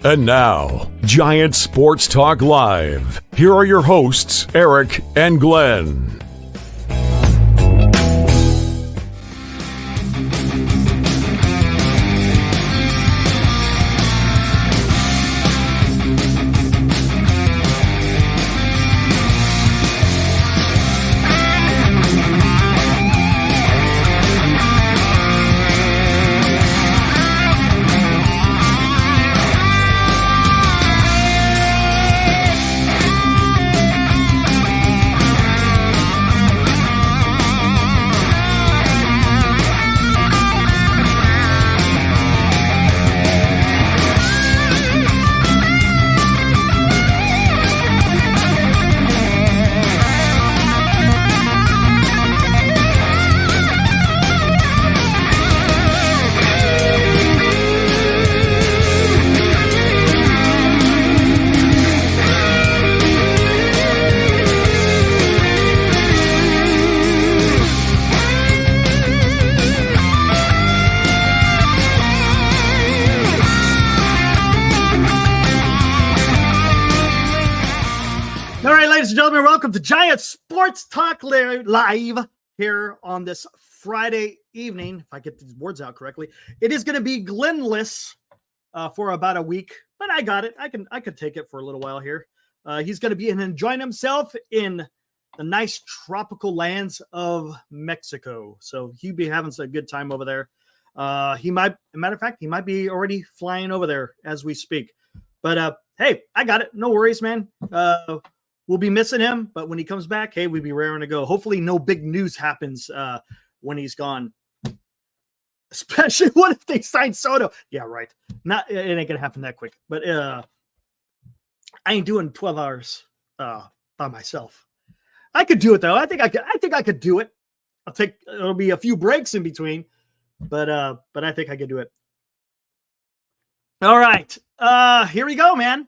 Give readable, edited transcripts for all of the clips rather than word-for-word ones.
And now, Giant Sports Talk Live. Here are your hosts, Eric and Glenn. Welcome to Giant Sports Talk Live here on this Friday evening. If I get these words out correctly, it is going to be Glenless for about a week, but I got it. I could take it for a little while here. He's going to be enjoying himself in the nice tropical lands of Mexico. So he'll be having a good time over there. He might, matter of fact, he might be already flying over there as we speak. But hey, I got it. No worries, man. We'll be missing him, but when he comes back, hey, we'll be raring to go. Hopefully no big news happens when he's gone. Especially what if they sign Soto? Yeah, right. It ain't going to happen that quick. But I ain't doing 12 hours by myself. I could do it, though. I think I could do it. It'll be a few breaks in between, but I think I could do it. All right. Here we go, man.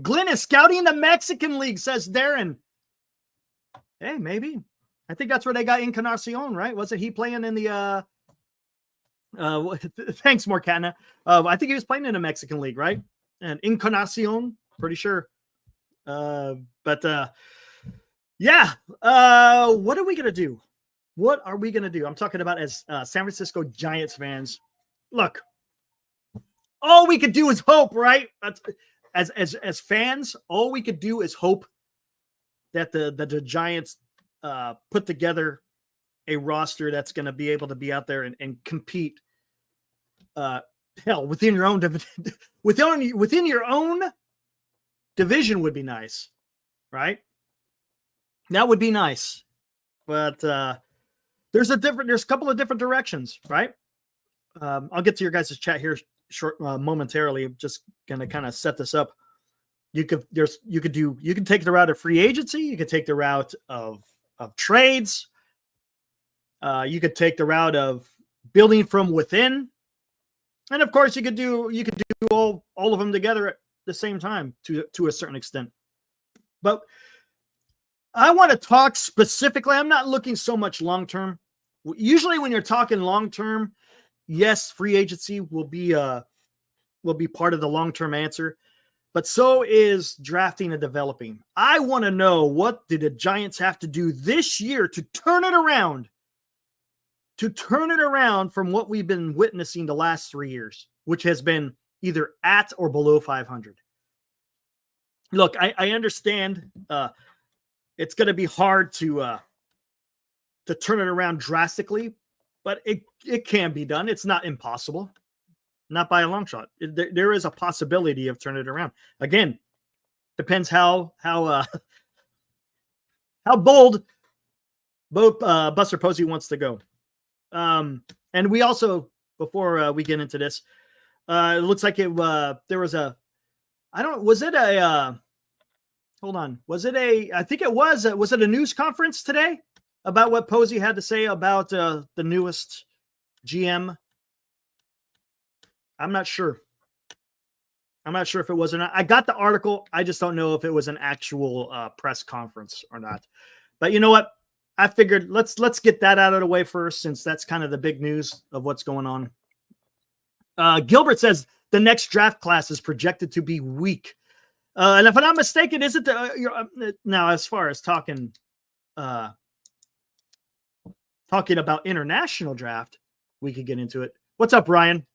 Glenn is scouting the Mexican League, says Darren. Hey, maybe. I think that's where they got Encarnacion, right? Wasn't he playing in the thanks, Morcana. I think he was playing in the Mexican League, right? And Encarnacion, pretty sure. Yeah. What are we gonna do? What are we gonna do? I'm talking about as San Francisco Giants fans. Look, all we could do is hope, right? As fans, all we could do is hope that the Giants put together a roster that's going to be able to be out there and compete. Hell, within your own within your own division would be nice, right? That would be nice, but there's a couple of different directions, right? I'll get to your guys' chat here momentarily. I'm just gonna kind of set this up. You can take the route of free agency. You could take the route of trades. You could take the route of building from within, and of course you could do all of them together at the same time to a certain extent. But I want to talk specifically. I'm not looking so much long term. Usually, when you're talking long term, yes, free agency will be part of the long-term answer, but so is drafting and developing. I want to know, what did the Giants have to do this year to turn it around from what we've been witnessing the last 3 years, which has been either at or below 500. Look, I understand it's going to be hard to turn it around drastically, but it can be done. It's not impossible, not by a long shot. There is a possibility of turning it around. Again, depends how bold Buster Posey wants to go. And we also, before we get into this, it looks like there was a, was it a news conference today about what Posey had to say about the newest GM? I'm not sure. I'm not sure if it was or not. I got the article. I just don't know if it was an actual press conference or not. But you know what? I figured let's get that out of the way first, since that's kind of the big news of what's going on. Gilbert says the next draft class is projected to be weak. And if I'm not mistaken, is it now as far as talking about international draft, we could get into it. What's up, Ryan?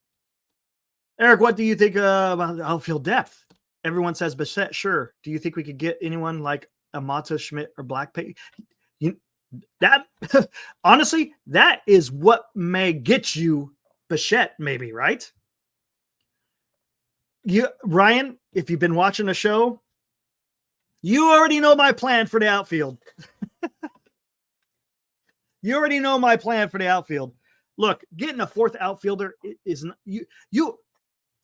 Eric, what do you think about outfield depth? Everyone says Bichette. Sure. Do you think we could get anyone like Amato, Schmidt, or Blackpay? That honestly, that is what may get you Bichette, maybe, right? Ryan, if you've been watching the show, you already know my plan for the outfield. You already know my plan for the outfield. Look, getting a fourth outfielder is you.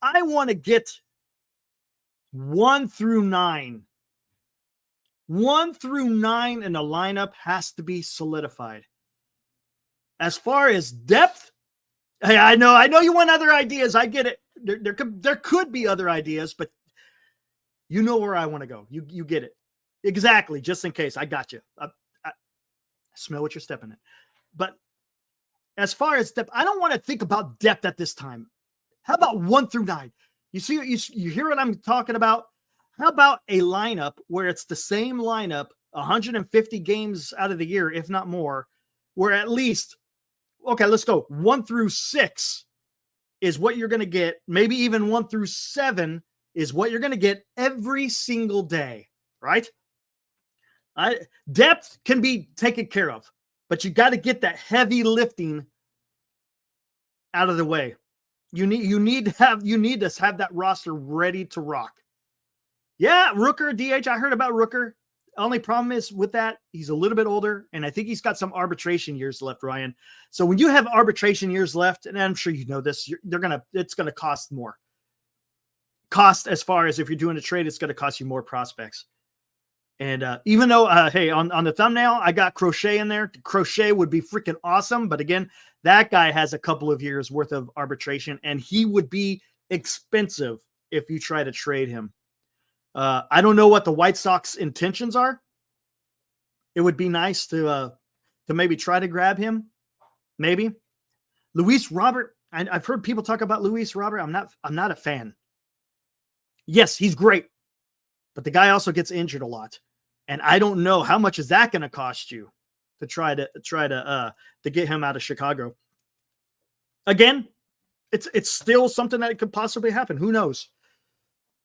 I want to get 1 through 9. 1 through 9 in the lineup has to be solidified. As far as depth, hey, I know you want other ideas. I get it. There could be other ideas, but you know where I want to go. You get it. Exactly. Just in case. I got you. I smell what you're stepping in. But as far as depth, I don't want to think about depth at this time. How about 1 through 9? You see, you hear what I'm talking about? How about a lineup where it's the same lineup 150 games out of the year, if not more, where at least, okay, let's go 1 through 6 is what you're going to get. Maybe even 1 through 7 is what you're going to get every single day, right? Depth can be taken care of, but you got to get that heavy lifting out of the way. You need to have that roster ready to rock. Yeah, Rooker, DH. I heard about Rooker. Only problem is with that, he's a little bit older, and I think he's got some arbitration years left, Ryan. So when you have arbitration years left, and I'm sure you know this, it's gonna cost more. Cost as far as if you're doing a trade, it's gonna cost you more prospects. And even though, hey, on the thumbnail, I got Crochet in there. Crochet would be freaking awesome. But again, that guy has a couple of years worth of arbitration, and he would be expensive if you try to trade him. I don't know what the White Sox intentions are. It would be nice to maybe try to grab him. Maybe. Luis Robert. I've heard people talk about Luis Robert. I'm not a fan. Yes, he's great. But the guy also gets injured a lot. And I don't know how much is that going to cost you to try to get him out of Chicago. Again, it's still something that could possibly happen. Who knows?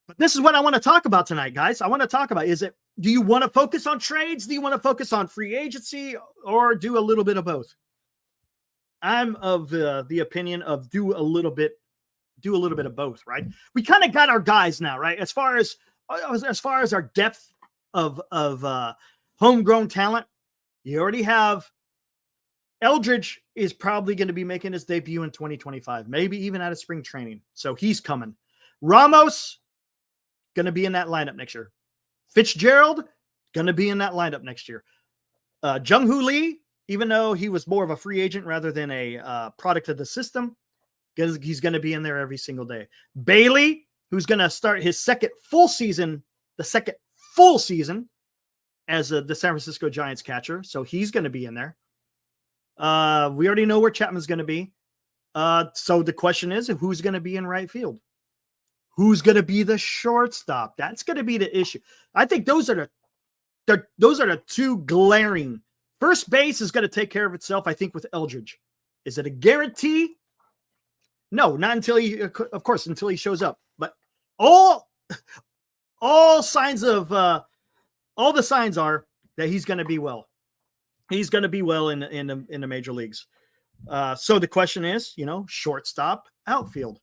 But this is what I want to talk about tonight, guys. I want to talk about, do you want to focus on trades? Do you want to focus on free agency, or do a little bit of both? I'm of the opinion of do a little bit of both, right? We kind of got our guys now, right? As far as our depth of homegrown talent, you already have Eldridge is probably going to be making his debut in 2025, maybe even out of spring training. So he's coming. Ramos going to be in that lineup next year. Fitzgerald going to be in that lineup next year. Jung-Hoo Lee, even though he was more of a free agent rather than a product of the system, he's going to be in there every single day. Bailey, who's going to start his second full season as the San Francisco Giants catcher. So he's going to be in there. We already know where Chapman's going to be. So the question is, who's going to be in right field? Who's going to be the shortstop? That's going to be the issue. I think those are the two glaring. First base is going to take care of itself, I think, with Eldridge. Is it a guarantee? No, not until he shows up. But all signs of all the signs are that he's going to be well. He's going to be well in the major leagues. So the question is, shortstop, outfield.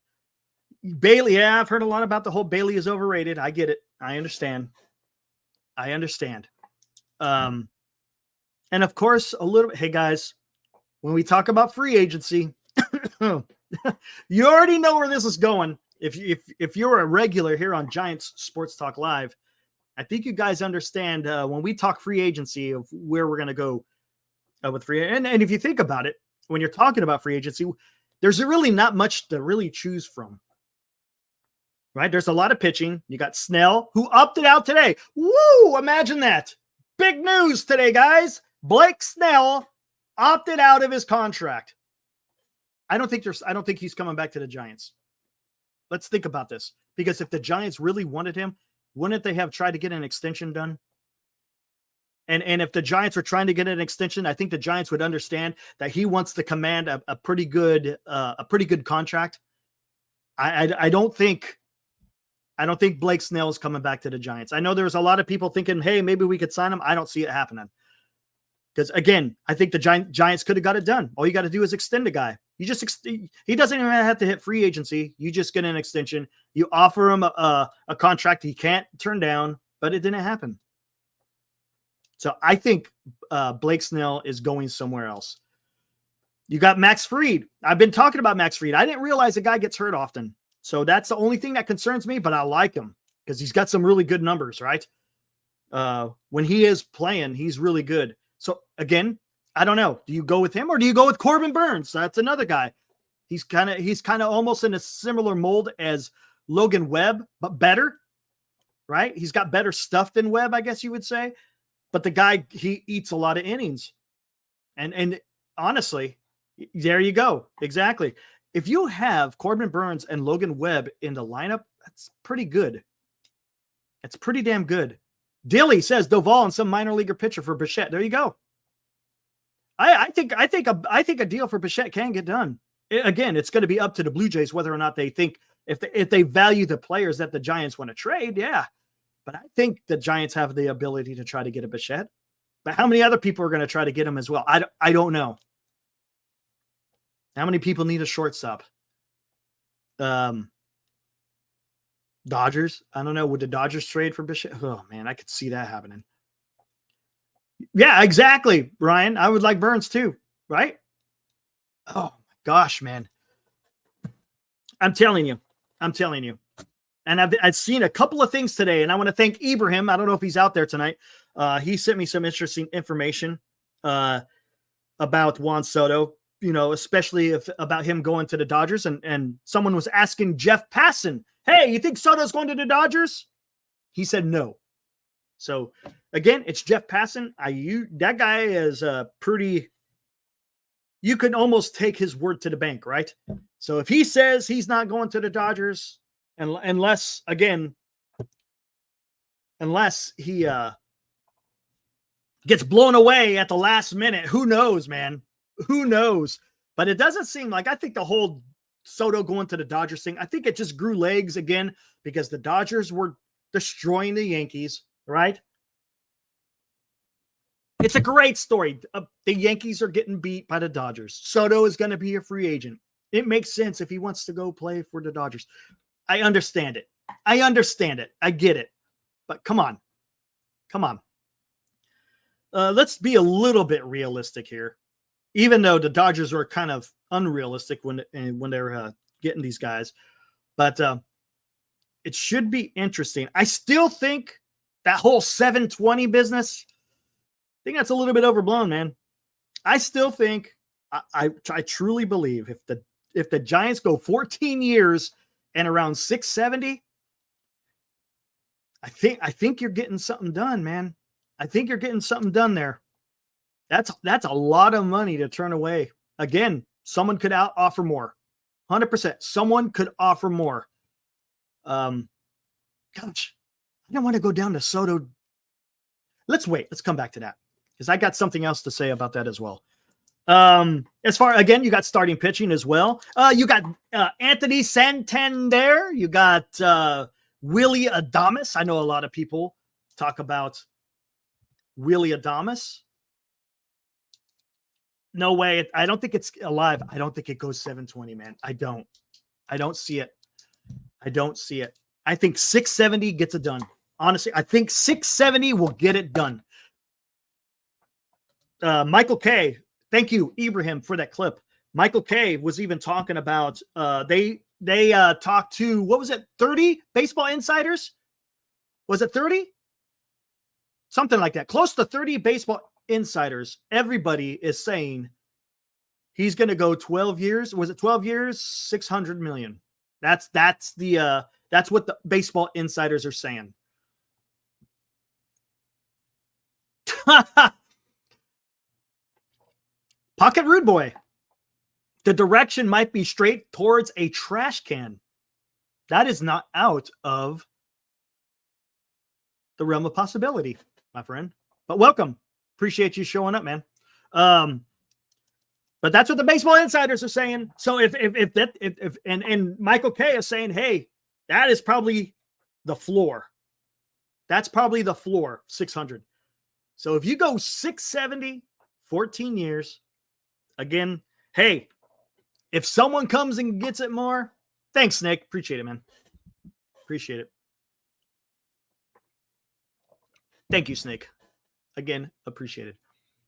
Bailey, yeah, I've heard a lot about the whole Bailey is overrated. I get it. I understand. And of course, a little bit. Hey guys, when we talk about free agency, you already know where this is going. If you're a regular here on Giants Sports Talk Live, I think you guys understand when we talk free agency of where we're going to go with free. And if you think about it, when you're talking about free agency, there's really not much to really choose from. Right? There's a lot of pitching. You got Snell, who opted out today. Woo! Imagine that. Big news today, guys. Blake Snell opted out of his contract. I don't think he's coming back to the Giants. Let's think about this. Because if the Giants really wanted him, wouldn't they have tried to get an extension done? And if the Giants were trying to get an extension, I think the Giants would understand that he wants to command a pretty good contract. I don't think Blake Snell is coming back to the Giants. I know there's a lot of people thinking, hey, maybe we could sign him. I don't see it happening. Because again, I think the Giants could have got it done. All you got to do is extend the guy. He doesn't even have to hit free agency. You just get an extension. You offer him a contract he can't turn down, but it didn't happen. So I think Blake Snell is going somewhere else. You got Max Fried. I've been talking about Max Fried. I didn't realize the guy gets hurt often. So that's the only thing that concerns me, but I like him because he's got some really good numbers, right? When he is playing, he's really good. So again, I don't know. Do you go with him or do you go with Corbin Burns? That's another guy. He's kind of almost in a similar mold as Logan Webb, but better, right? He's got better stuff than Webb, I guess you would say. But the guy, he eats a lot of innings. And honestly, there you go. Exactly. If you have Corbin Burns and Logan Webb in the lineup, that's pretty good. It's pretty damn good. Dilly says Doval and some minor leaguer pitcher for Bichette. There you go. I think a deal for Bichette can get done. Again, it's going to be up to the Blue Jays whether or not they think if they value the players that the Giants want to trade. Yeah. But I think the Giants have the ability to try to get a Bichette. But how many other people are going to try to get him as well? I don't know. How many people need a shortstop? Dodgers? I don't know. Would the Dodgers trade for Bichette? Oh, man, I could see that happening. Yeah, exactly, Ryan. I would like Burns too, right? Oh, my gosh, man. I'm telling you. And I've seen a couple of things today, and I want to thank Ibrahim. I don't know if he's out there tonight. He sent me some interesting information about Juan Soto, especially about him going to the Dodgers. And someone was asking Jeff Passan, hey, you think Soto's going to the Dodgers? He said no. So, again, it's Jeff Passan. That guy is pretty – you can almost take his word to the bank, right? So, if he says he's not going to the Dodgers – unless he gets blown away at the last minute, who knows, man? Who knows? But it doesn't seem like, I think the whole Soto going to the Dodgers thing, I think it just grew legs again because the Dodgers were destroying the Yankees, right? It's a great story. The Yankees are getting beat by the Dodgers. Soto is going to be a free agent. It makes sense if he wants to go play for the Dodgers. I understand it. I get it. But come on. Let's be a little bit realistic here. Even though the Dodgers were kind of unrealistic when they're getting these guys. But it should be interesting. I still think that whole 720 business, I think that's a little bit overblown, man. I still think, I truly believe if the Giants go 14 years and around 670, I think you're getting something done, man. I think you're getting something done there. That's a lot of money to turn away. Again, someone could offer more. 100%. Someone could offer more. Gosh, I don't want to go down to Soto. Let's wait. Let's come back to that because I got something else to say about that as well. As far, again, you got starting pitching as well. You got Anthony Santander. You got Willie Adames. I know a lot of people talk about Willie Adames. No way. I don't think it's alive. I don't think it goes 720, man. I don't see it. I think 670 gets it done. Honestly, I think 670 will get it done. Michael K. Thank you, Ibrahim, for that clip. Michael K. was even talking about they talked to, what was it, 30 baseball insiders? Was it 30? Something like that. Close to 30 baseball insiders. Everybody is saying he's going to go 12 years. Was it 12 years? 600 million. That's what the baseball insiders are saying. Pocket Rude Boy. The direction might be straight towards a trash can. That is not out of the realm of possibility, my friend. But welcome. Appreciate you showing up, man. But that's what the baseball insiders are saying. So if Michael Kay is saying, hey, that is probably the floor. That's probably the floor, 600. So if you go 670, 14 years, again, hey, if someone comes and gets it more, thanks, Nick. Appreciate it, man. Appreciate it. Thank you, Snake. Again, appreciate it.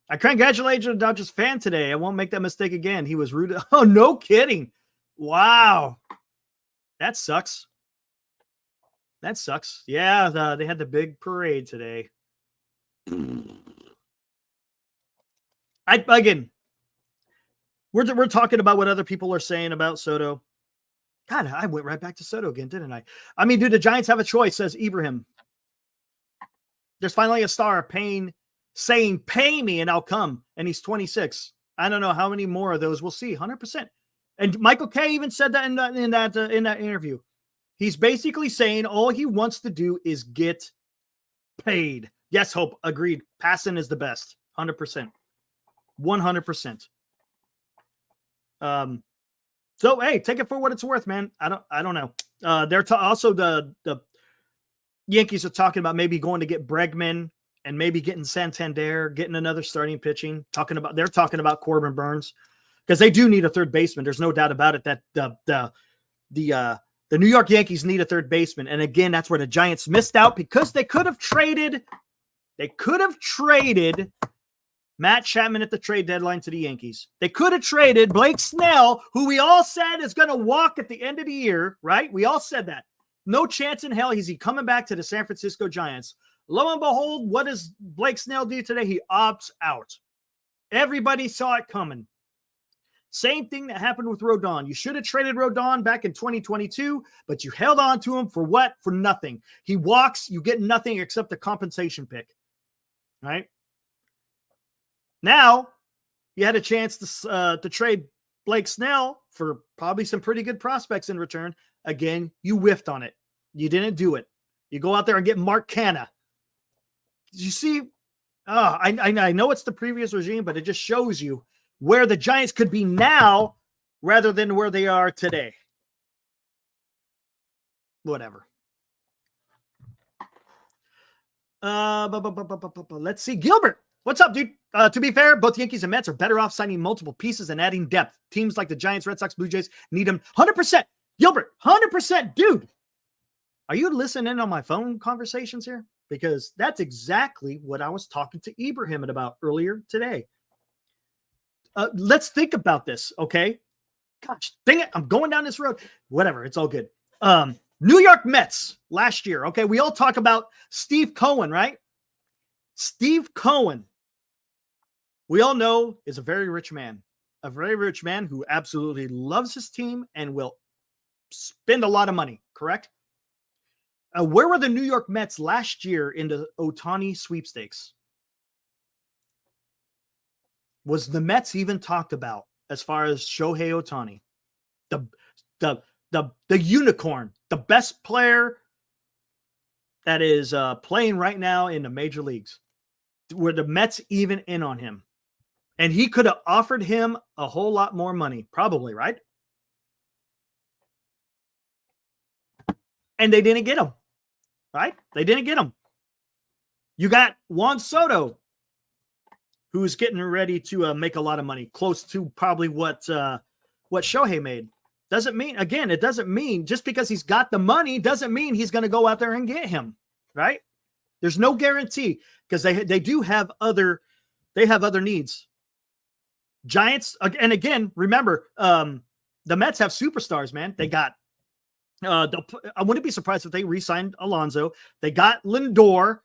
I congratulate you, Dodgers fan today. I won't make that mistake again. He was rude. Oh, no kidding. Wow. That sucks. That sucks. Yeah, they had the big parade today. Again, we're talking about what other people are saying about Soto. God, I went right back to Soto again, didn't I? I mean, dude, the Giants have a choice, says Ibrahim. There's finally a star saying, pay me and I'll come. And he's 26. I don't know how many more of those we'll see. 100%. And Michael Kay even said that in that interview. He's basically saying all he wants to do is get paid. Yes, Hope, agreed. Passing is the best. 100%. 100%. So hey, take it for what it's worth, man. I don't know. They're also the Yankees are talking about maybe going to get Bregman and maybe getting Santander, getting another starting pitching. They're talking about Corbin Burns because they do need a third baseman. There's no doubt about it that the New York Yankees need a third baseman. And again, that's where the Giants missed out because they could have traded Matt Chapman at the trade deadline to the Yankees. They could have traded Blake Snell, who we all said is going to walk at the end of the year, right? We all said that. No chance in hell is he coming back to the San Francisco Giants. Lo and behold, what does Blake Snell do today? He opts out. Everybody saw it coming. Same thing that happened with Rodon. You should have traded Rodon back in 2022, but you held on to him for what? For nothing. He walks, you get nothing except a compensation pick, right? Now, you had a chance to trade Blake Snell for probably some pretty good prospects in return. Again, you whiffed on it. You didn't do it. You go out there and get Mark Canha. Did you see? I know it's the previous regime, but it just shows you where the Giants could be now rather than where they are today. Whatever. Let's see. Gilbert, what's up, dude? To be fair, both Yankees and Mets are better off signing multiple pieces and adding depth. Teams like the Giants, Red Sox, Blue Jays need them 100%. Gilbert, 100%. Dude, are you listening on my phone conversations here? Because that's exactly what I was talking to Ibrahim about earlier today. Let's think about this, okay? Gosh, dang it. I'm going down this road. Whatever. It's all good. New York Mets last year, okay? We all talk about Steve Cohen, right? Steve Cohen, we all know, is a very rich man who absolutely loves his team and will spend a lot of money, correct? Where were the New York Mets last year in the Ohtani sweepstakes? Was the Mets even talked about as far as Shohei Ohtani? The unicorn, the best player that is playing right now in the major leagues. Were the Mets even in on him? And he could have offered him a whole lot more money, probably, right? And they didn't get him, right? They didn't get him. You got Juan Soto, who's getting ready to make a lot of money, close to probably what Shohei made. Doesn't mean, again, it doesn't mean just because he's got the money doesn't mean he's going to go out there and get him, right? There's no guarantee because they do have other needs. Giants, and again, remember, the Mets have superstars, man. They got, I wouldn't be surprised if they re-signed Alonso. They got Lindor.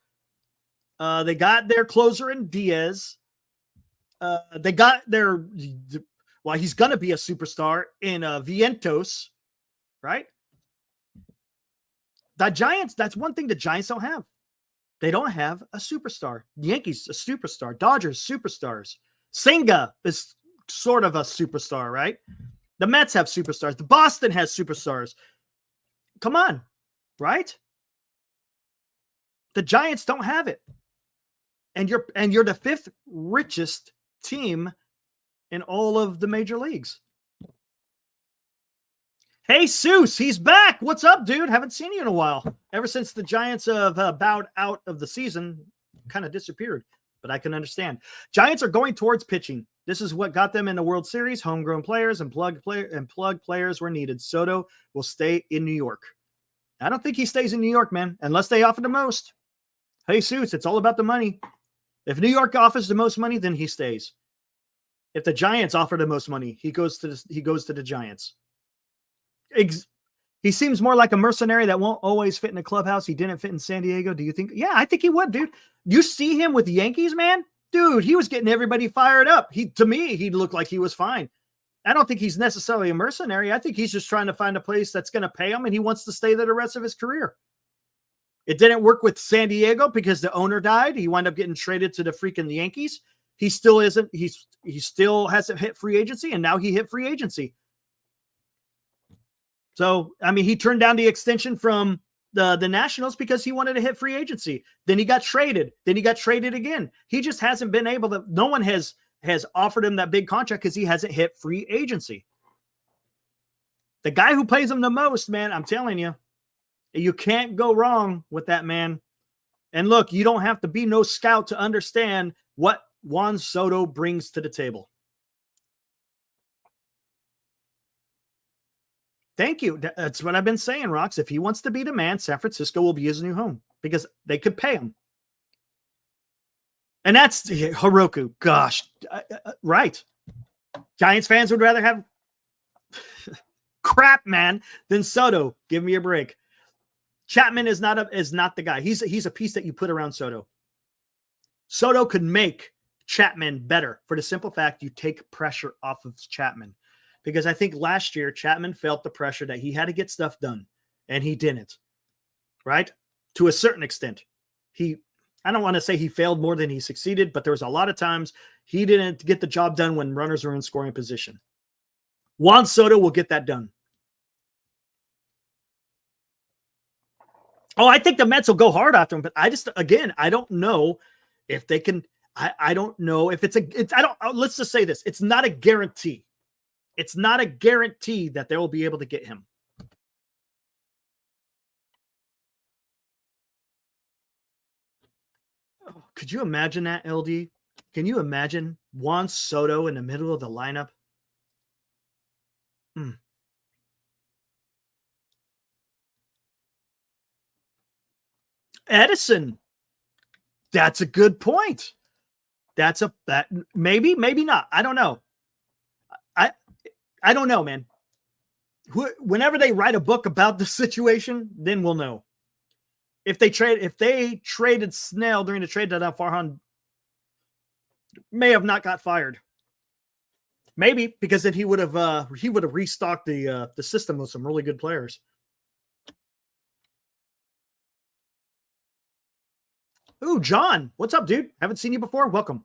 They got their closer in Diaz. They got their, well, he's going to be a superstar in Vientos, right? The Giants, that's one thing the Giants don't have. They don't have a superstar. The Yankees, a superstar. Dodgers, superstars. Senga is sort of a superstar, right? The Mets have superstars. The Boston has superstars. Come on, right? The Giants don't have it. And you're the fifth richest team in all of the major leagues. Hey, Seuss, he's back. What's up, dude? Haven't seen you in a while. Ever since the Giants have bowed out of the season, kind of disappeared. But I can understand. Giants are going towards pitching. This is what got them in the World Series. Homegrown players and plug players were needed. Soto will stay in New York. I don't think he stays in New York, man, unless they offer the most. Hey, Seuss, it's all about the money. If New York offers the most money, then he stays. If the Giants offer the most money, he goes to the Giants. He seems more like a mercenary that won't always fit in a clubhouse. He didn't fit in San Diego. Do you think? Yeah, I think he would, dude. You see him with the Yankees, man? Dude, he was getting everybody fired up. To me, he looked like he was fine. I don't think he's necessarily a mercenary. I think he's just trying to find a place that's going to pay him, and he wants to stay there the rest of his career. It didn't work with San Diego because the owner died. He wound up getting traded to the freaking Yankees. He still isn't. He still hasn't hit free agency, and now he hit free agency. So, I mean, he turned down the extension from the Nationals because he wanted to hit free agency. Then he got traded. Then he got traded again. He just hasn't been able to. No one has offered him that big contract because he hasn't hit free agency. The guy who pays him the most, man, I'm telling you, you can't go wrong with that man. And look, you don't have to be no scout to understand what Juan Soto brings to the table. Thank you. That's what I've been saying, Rox. If he wants to be the man, San Francisco will be his new home because they could pay him. And that's Hiroku. Gosh, right. Giants fans would rather have crap, man, than Soto. Give me a break. Chapman is not the guy. He's a piece that you put around Soto. Soto could make Chapman better for the simple fact you take pressure off of Chapman. Because I think last year Chapman felt the pressure that he had to get stuff done, and he didn't. Right? To a certain extent. I don't want to say he failed more than he succeeded, but there was a lot of times he didn't get the job done when runners were in scoring position. Juan Soto will get that done. Oh, I think the Mets will go hard after him, but I don't know if they can. I don't know if let's just say this. It's not a guarantee. It's not a guarantee that they will be able to get him. Oh, could you imagine that, LD? Can you imagine Juan Soto in the middle of the lineup? Edison. That's a good point. That maybe not. I don't know. I don't know, man. Whenever they write a book about the situation, then we'll know. If they traded Snell during the trade deadline, Farhan may have not got fired. Maybe because then he would have restocked the system with some really good players. Ooh, John, what's up, dude? Haven't seen you before. Welcome.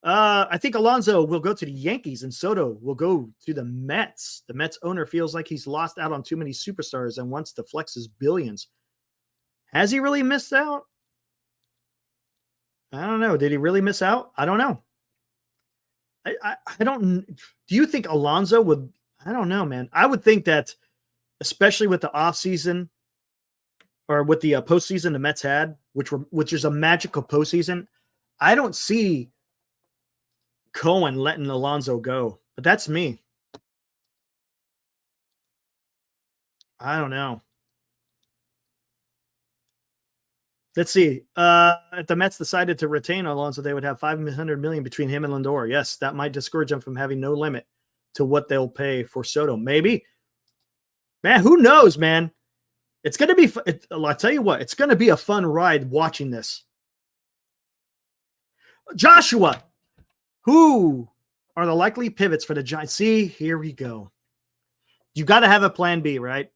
I think Alonso will go to the Yankees and Soto will go to the Mets. The Mets owner feels like he's lost out on too many superstars and wants to flex his billions. Has he really missed out? I don't know. Did he really miss out? I don't know. I don't. Do you think Alonso would? I don't know, man. I would think that, especially with the offseason or with the postseason the Mets had, which is a magical postseason, I don't see Cohen letting Alonso go, but that's me. I don't know. Let's see. If the Mets decided to retain Alonso, they would have $500 million between him and Lindor. Yes, that might discourage them from having no limit to what they'll pay for Soto. Maybe, man. Who knows, man? It's going to be. I'll tell you what. It's going to be a fun ride watching this. Joshua. Who are the likely pivots for the Giants? See, here we go. You got to have a plan B, right?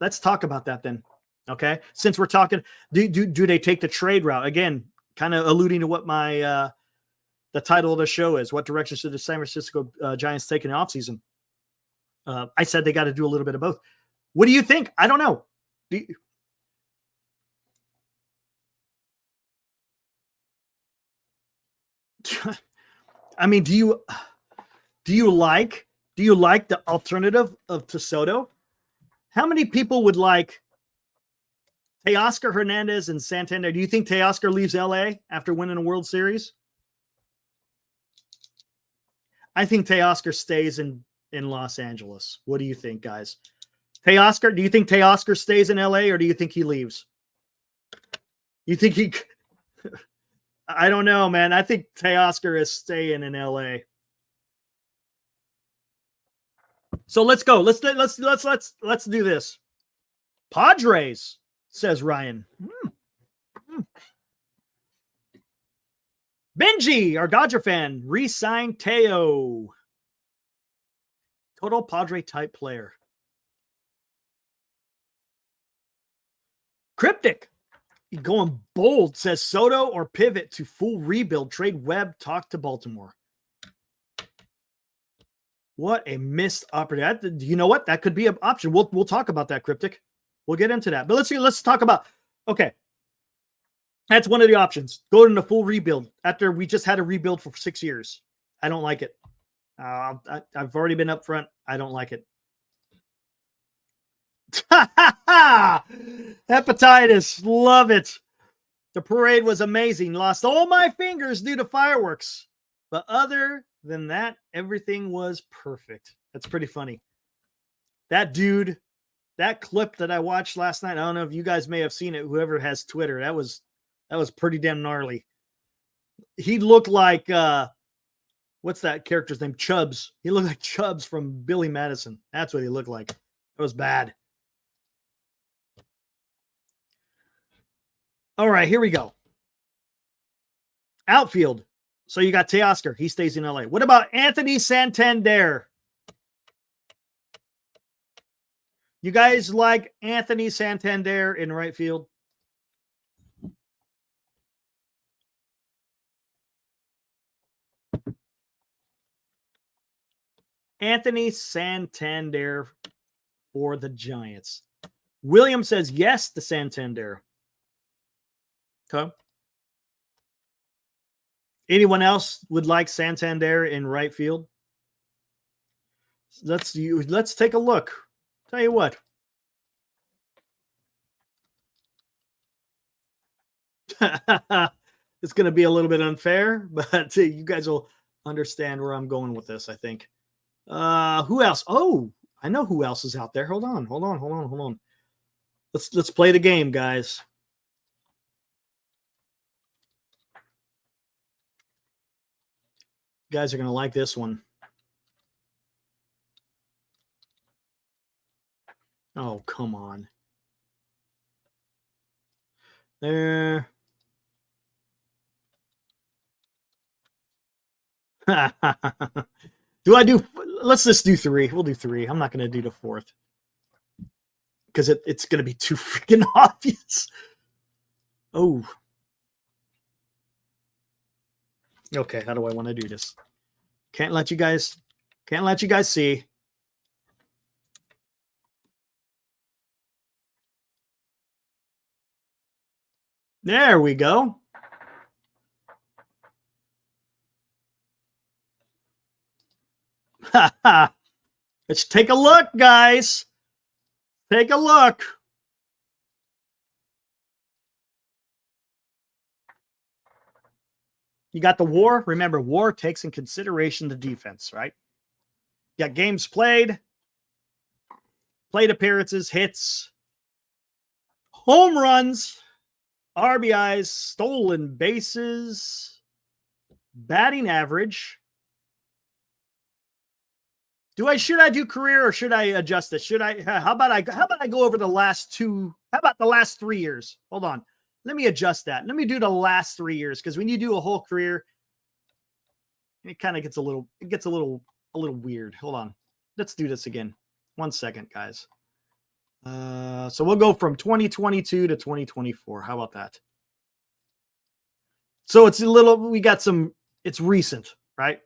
Let's talk about that then. Okay. Since we're talking, do they take the trade route? Again, kind of alluding to what my the title of the show is. What direction should the San Francisco Giants take in the offseason? I said they got to do a little bit of both. What do you think? I don't know. I mean, do you like the alternative of Soto? How many people would like Teoscar Hernandez and Santander? Do you think Teoscar leaves LA after winning a World Series? I think Teoscar stays in Los Angeles. What do you think, guys? Teoscar, do you think Teoscar stays in LA or do you think he leaves? You think he I don't know, man. I think Teoscar is staying in LA. So let's go. Let's do this. Padres, says Ryan. Benji, our Dodger fan, re-signed Teo. Total Padre type player. Cryptic, going bold, says Soto or pivot to full rebuild. Trade Webb, talk to Baltimore. What a missed opportunity. You know what? That could be an option. We'll talk about that, Cryptic. We'll get into that. But let's talk about, okay. That's one of the options. Go into full rebuild after we just had a rebuild for 6 years. I don't like it. I've already been up front. I don't like it. Hepatitis. Love it. The parade was amazing. Lost all my fingers due to fireworks. But other than that, everything was perfect. That's pretty funny. That dude, that clip that I watched last night, I don't know if you guys may have seen it, whoever has Twitter, that was pretty damn gnarly. He looked like, what's that character's name? Chubbs. He looked like Chubbs from Billy Madison. That's what he looked like. It was bad. All right, here we go. Outfield. So you got Teoscar. He stays in LA. What about Anthony Santander? You guys like Anthony Santander in right field? Anthony Santander for the Giants. William says yes to Santander. Okay. Anyone else would like Santander in right field? Let's take a look. Tell you what. It's going to be a little bit unfair, but you guys will understand where I'm going with this, I think. Who else? Oh, I know who else is out there. Hold on. Let's play the game, guys. You guys are going to like this one. Oh, come on. There. Let's just do 3. We'll do 3. I'm not going to do the 4th. Because it's going to be too freaking obvious. Oh. Okay, how do I want to do this? Can't let you guys see. There we go. Let's take a look, guys. Take a look. You got the WAR. Remember, WAR takes in consideration the defense, right? You got games played, plate appearances, hits, home runs, RBIs, stolen bases, batting average. Should I do career or should I adjust this? How about I go over the last 2? How about the last 3 years? Hold on. Let me adjust that. Let me do the last 3 years, because when you do a whole career, it kind of gets a little weird. Hold on. Let's do this again. 1 second, guys. So we'll go from 2022 to 2024. How about that? So it's it's recent, right?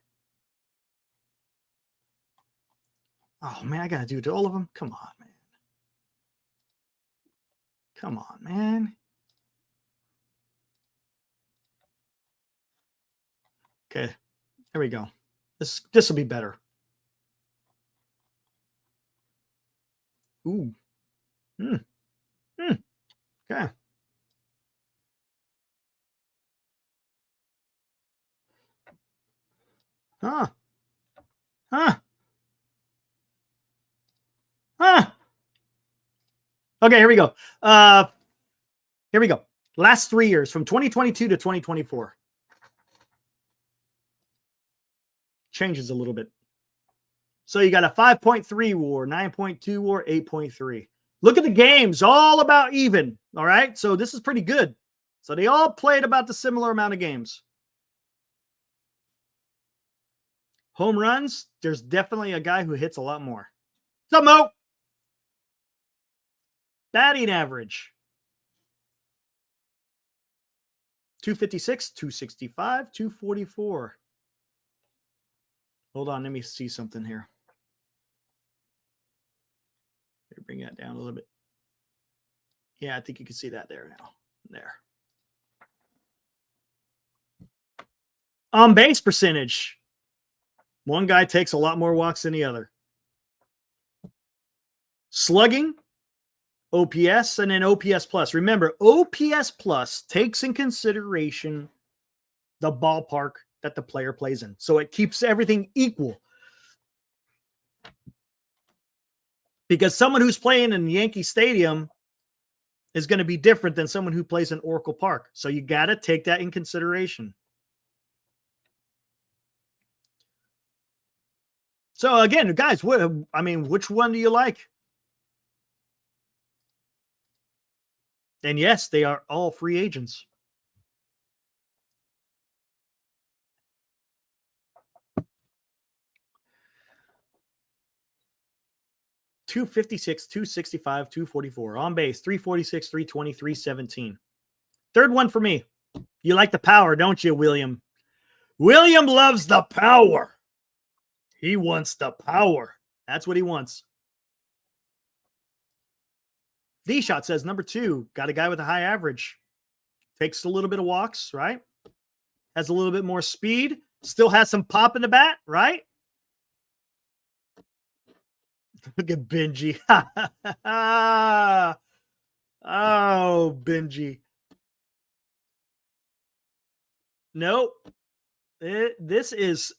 Oh man, I gotta do it to all of them. Come on, man. Come on, man. Okay, there we go. This will be better. Ooh. Okay. Huh. Okay, here we go. Here we go. Last 3 years from 2022 to 2024. Changes a little bit. So you got a 5.3 WAR, 9.2 WAR, 8.3. Look at the games, all about even. All right. So this is pretty good. So they all played about the similar amount of games. Home runs, there's definitely a guy who hits a lot more. What's up, Mo? Batting average 256, 265, 244. Hold on, let me see something here. Bring that down a little bit. Yeah, I think you can see that there now. There. On base percentage. One guy takes a lot more walks than the other. Slugging, OPS, and then OPS plus. Remember, OPS plus takes in consideration the ballpark that the player plays in. So it keeps everything equal. Because someone who's playing in Yankee Stadium is going to be different than someone who plays in Oracle Park. So you got to take that in consideration. So again, guys, which one do you like? And yes, they are all free agents. $256, $265, $244. On base, $346, $320, $317. Third one for me. You like the power, don't you, William? William loves the power. He wants the power. That's what he wants. D-Shot says, number 2, got a guy with a high average. Takes a little bit of walks, right? Has a little bit more speed. Still has some pop in the bat, right? Look at Benji. Oh, Benji. Nope. This is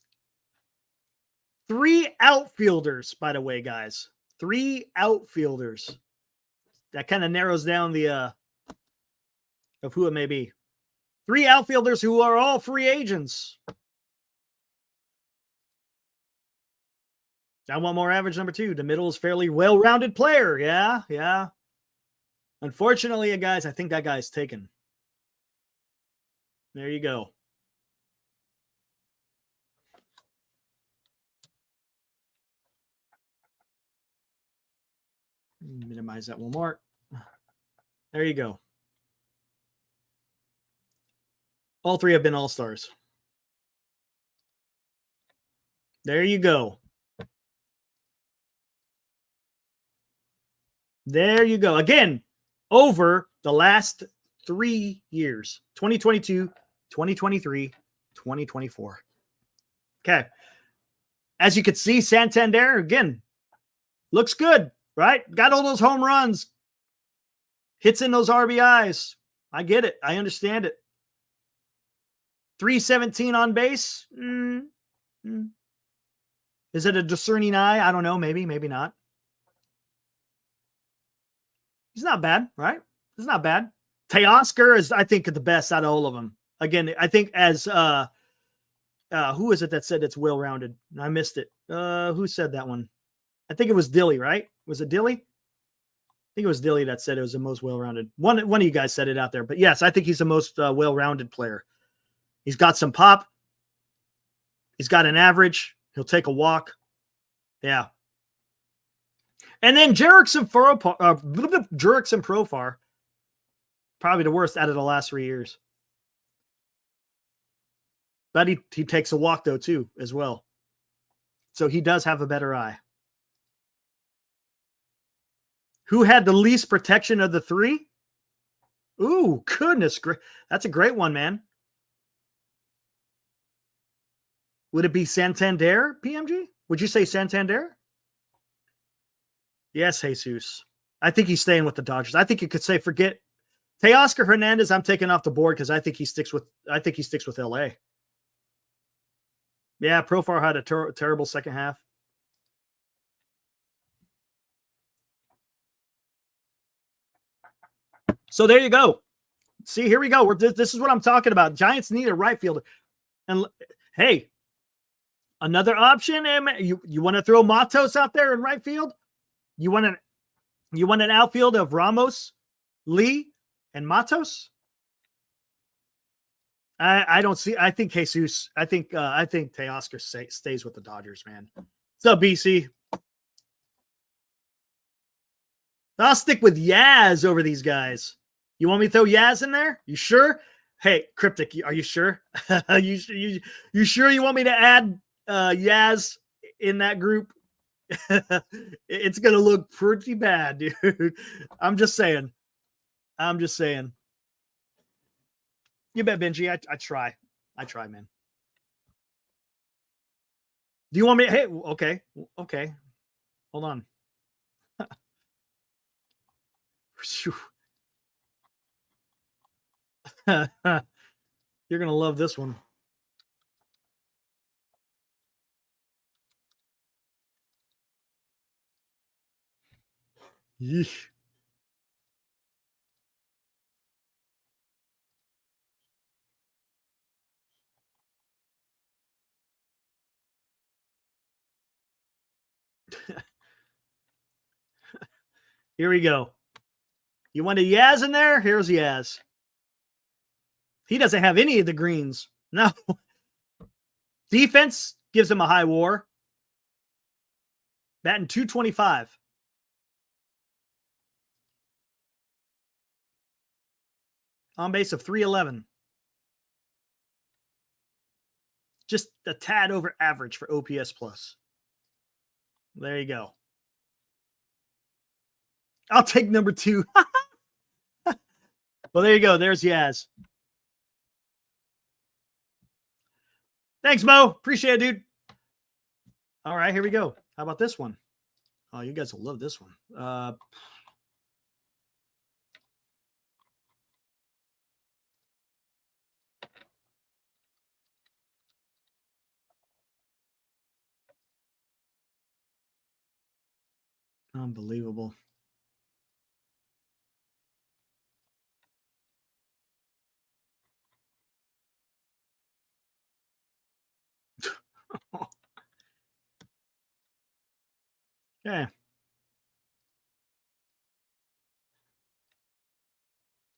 3 outfielders, by the way, guys. 3 outfielders. That kind of narrows down the of who it may be. 3 outfielders who are all free agents. I want more average number 2. The middle is fairly well-rounded player. Yeah. Unfortunately, guys, I think that guy's taken. There you go. Minimize that one more. There you go. All 3 have been all-stars. There you go. There you go. Again, over the last 3 years, 2022, 2023, 2024. Okay. As you can see, Santander, again, looks good, right? Got all those home runs. Hits in those RBIs. I get it. I understand it. 317 on base. Is it a discerning eye? I don't know. Maybe not. He's not bad, right? He's not bad. Teoscar is, I think, the best out of all of them. Again, I think as who is it that said it's well-rounded? I missed it. Who said that one? I think it was Dilly, right? Was it Dilly? I think it was Dilly that said it was the most well-rounded. One of you guys said it out there. But yes, I think he's the most well-rounded player. He's got some pop. He's got an average. He'll take a walk. Yeah. And then Jurickson Profar, probably the worst out of the last 3 years. But he takes a walk, though, too, as well. So he does have a better eye. Who had the least protection of the 3? Ooh, goodness. That's a great one, man. Would it be Santander, PMG? Would you say Santander? Yes, Jesus. I think he's staying with the Dodgers. I think you could say forget Teoscar Hernandez. I'm taking off the board because I think he sticks with LA. Yeah, Profar had a terrible second half. So there you go. See, here we go. This is what I'm talking about. Giants need a right fielder. And hey, another option. You want to throw Matos out there in right field? You want an outfield of Ramos, Lee, and Matos? I don't see. I think Jesus. I think Teoscar stays with the Dodgers, man. What's up, BC? I'll stick with Yaz over these guys. You want me to throw Yaz in there? You sure? Hey, Cryptic, are you sure? you sure you want me to add Yaz in that group? It's gonna look pretty bad, dude. I'm just saying. You bet, Benji. I try. I try, man. Do you want me? Hey, okay. Hold on. You're gonna love this one. Yeesh. Here we go. You want a Yaz in there? Here's Yaz. He doesn't have any of the greens. No. Defense gives him a high WAR. Batting 225. On base of 311. Just a tad over average for OPS plus. There you go. I'll take number 2. Well, there you go. There's Yaz. Thanks, Mo. Appreciate it, dude. All right, here we go. How about this one? Oh, you guys will love this one. Unbelievable. Okay.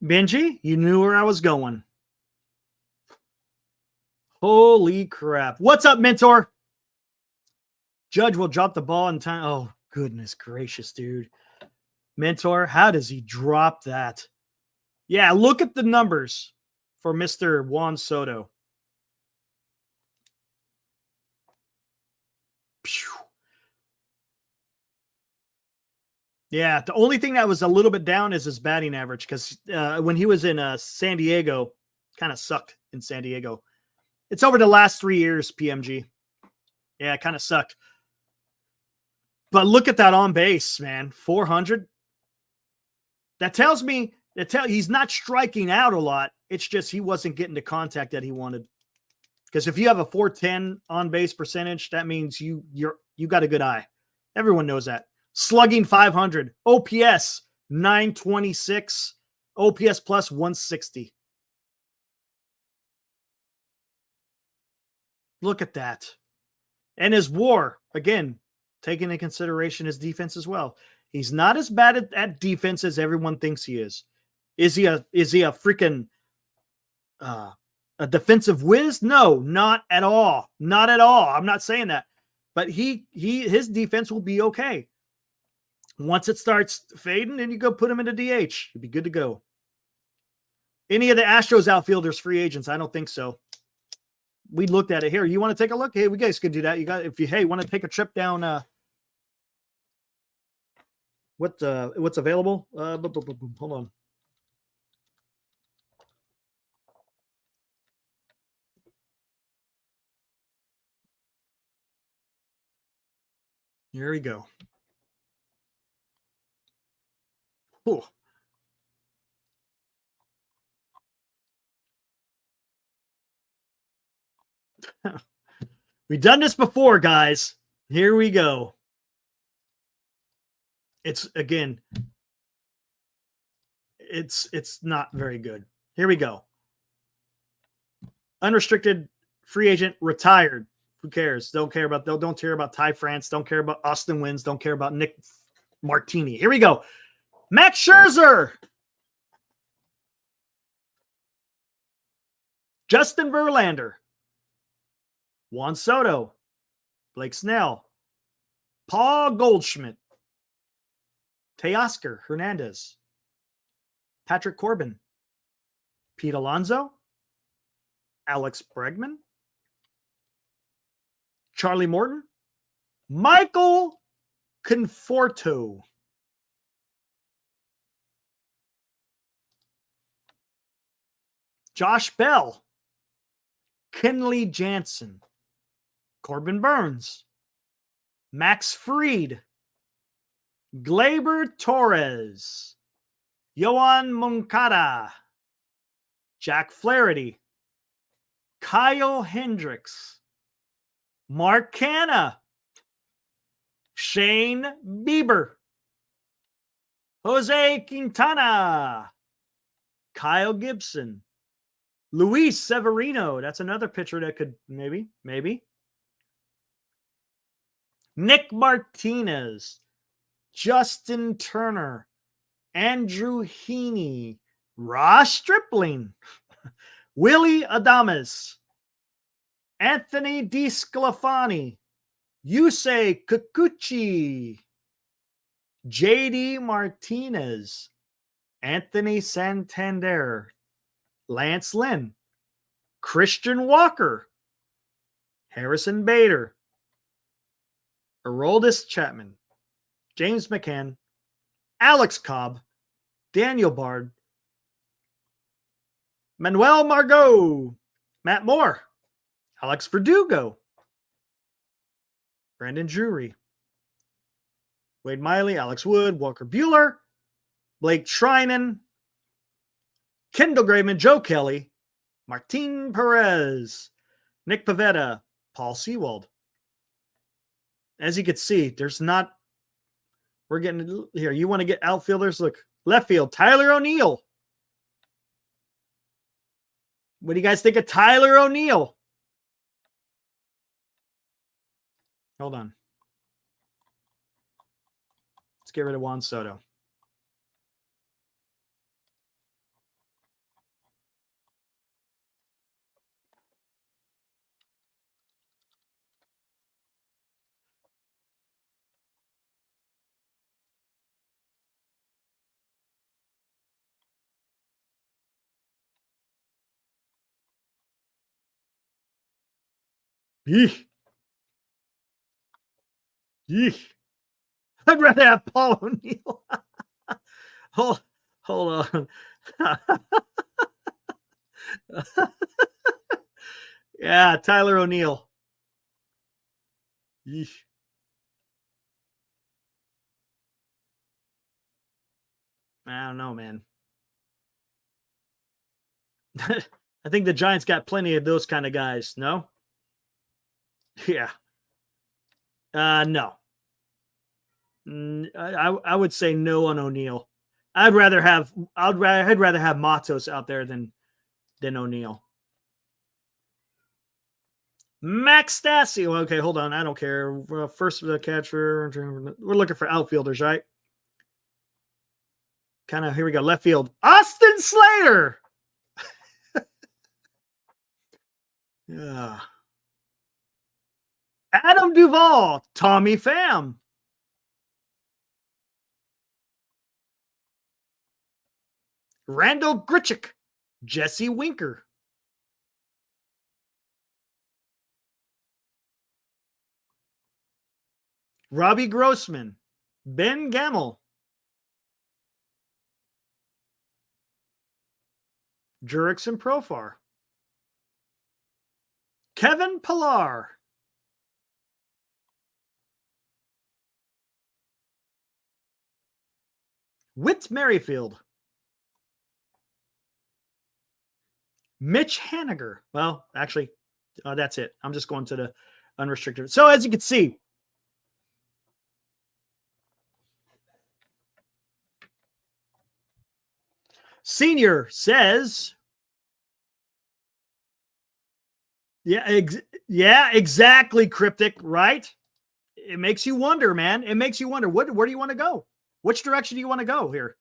Benji, you knew where I was going. Holy crap. What's up, Mentor? Judge will drop the ball in time. Oh, goodness gracious, dude. Mentor, how does he drop that? Yeah, look at the numbers for Mr. Juan Soto. Pew. Yeah, the only thing that was a little bit down is his batting average because when he was in San Diego, kind of sucked in San Diego. It's over the last 3 years, PMG. Yeah, it kind of sucked. But look at that on base, man. 400. That tells me he's not striking out a lot. It's just he wasn't getting the contact that he wanted. Because if you have a 410 on base percentage, that means you got a good eye. Everyone knows that. Slugging 500, OPS 926, OPS plus 160. Look at that. And his WAR, again, taking into consideration his defense as well. He's not as bad at defense as everyone thinks he is. Is he a freaking a defensive whiz? No, not at all. Not at all. I'm not saying that. But his defense will be okay. Once it starts fading, then you go put him into DH. You'll be good to go. Any of the Astros outfielders free agents? I don't think so. We looked at it here. You want to take a look? Hey, we guys could do that. You got want to take a trip down what's available? Hold on. Here we go. Ooh. We've done this before, guys. Here we go. It's not very good. Here we go. Unrestricted free agent retired. Who cares? Don't care about Ty France. Don't care about Austin Wins. Don't care about Nick Martini. Here we go. Max Scherzer. Justin Verlander. Juan Soto. Blake Snell. Paul Goldschmidt. Teoscar Hernandez. Patrick Corbin. Pete Alonso. Alex Bregman. Charlie Morton. Michael Conforto. Josh Bell. Kenley Jansen. Corbin Burns. Max Fried. Gleyber Torres. Yohan Moncada. Jack Flaherty. Kyle Hendricks. Mark Canha. Shane Bieber. Jose Quintana. Kyle Gibson. Luis Severino. That's another pitcher that could maybe. Nick Martinez. Justin Turner. Andrew Heaney. Ross Stripling. Willie Adames. Anthony DeSclafani. Yusei Kikuchi. JD Martinez. Anthony Santander. Lance Lynn. Christian Walker. Harrison Bader. Aroldis Chapman. James McCann. Alex Cobb. Daniel Bard. Manuel Margot. Matt Moore. Alex Verdugo. Brandon Drury. Wade Miley. Alex Wood. Walker Buehler. Blake Trinan. Kendall Graveman. Joe Kelly. Martin Perez. Nick Pivetta. Paul Sewald. As you can see, we're getting here. You want to get outfielders? Look, left field, Tyler O'Neill. What do you guys think of Tyler O'Neill? Hold on. Let's get rid of Juan Soto. Yeesh. I'd rather have Paul O'Neill. hold on. Yeah, Tyler O'Neill. Yeesh. I don't know, man. I think the Giants got plenty of those kind of guys. No? Yeah. No. I would say no on O'Neill. I'd rather have Matos out there than O'Neill. Max Stassi. Okay, hold on. I don't care. First the catcher. We're looking for outfielders, right? Kind of. Here we go. Left field. Austin Slater. Yeah. Adam Duvall. Tommy Pham. Randall Grichuk. Jesse Winker. Robbie Grossman. Ben Gamel. Jurickson Profar. Kevin Pillar. Whit Merrifield. Mitch Haniger. Well, actually, that's it. I'm just going to the unrestricted. So as you can see, Senior says, yeah, exactly, Cryptic, right? It makes you wonder, man. It makes you wonder, where do you want to go? Which direction do you want to go here?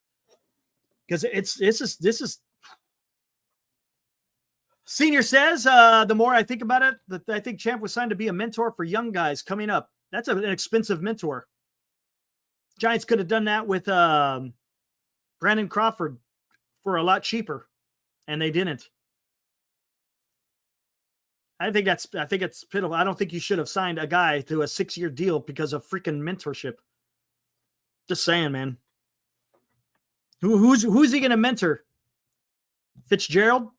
Because this is Senior says, the more I think about it, that I think Champ was signed to be a mentor for young guys coming up. That's an expensive mentor. Giants could have done that with Brandon Crawford for a lot cheaper, and they didn't. I think it's pitiful. I don't think you should have signed a guy to a 6-year deal because of freaking mentorship. Just saying, man. Who's he going to mentor? Fitzgerald?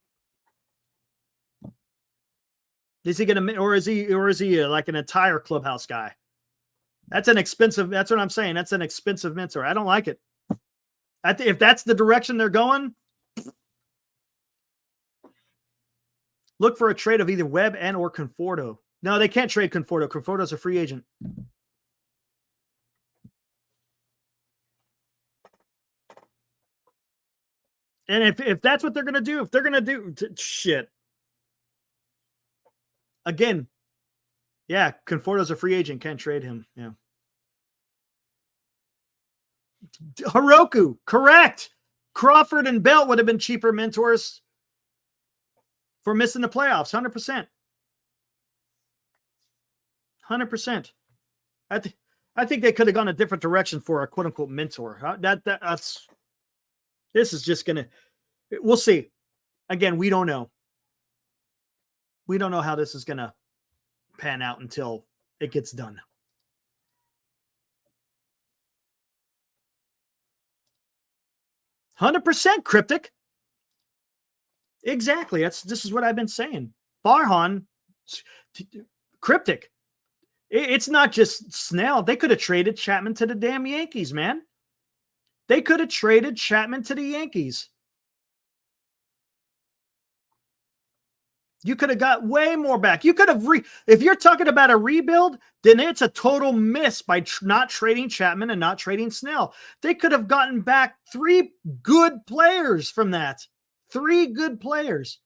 Is he going to, or is he like an entire clubhouse guy? That's what I'm saying. That's an expensive mentor. I don't like it. If that's the direction they're going, look for a trade of either Webb and or Conforto. No, they can't trade Conforto. Conforto's a free agent. And if that's what they're going to do, if they're going to do shit. Again, yeah, Conforto's a free agent. Can't trade him. Yeah. Hiroku, correct. Crawford and Belt would have been cheaper mentors for missing the playoffs. 100%. 100%. I think they could have gone a different direction for a quote unquote mentor. This is just gonna. We'll see. Again, we don't know. We don't know how this is gonna pan out until it gets done. %, Cryptic. Exactly. This is what I've been saying. Farhan, Cryptic. It's not just Snell. They could have traded Chapman to the damn Yankees, man. They could have traded Chapman to the Yankees. You could have got way more back. You could have if you're talking about a rebuild, then it's a total miss by not trading Chapman and not trading Snell. They could have gotten back 3 good players from that. 3 good players.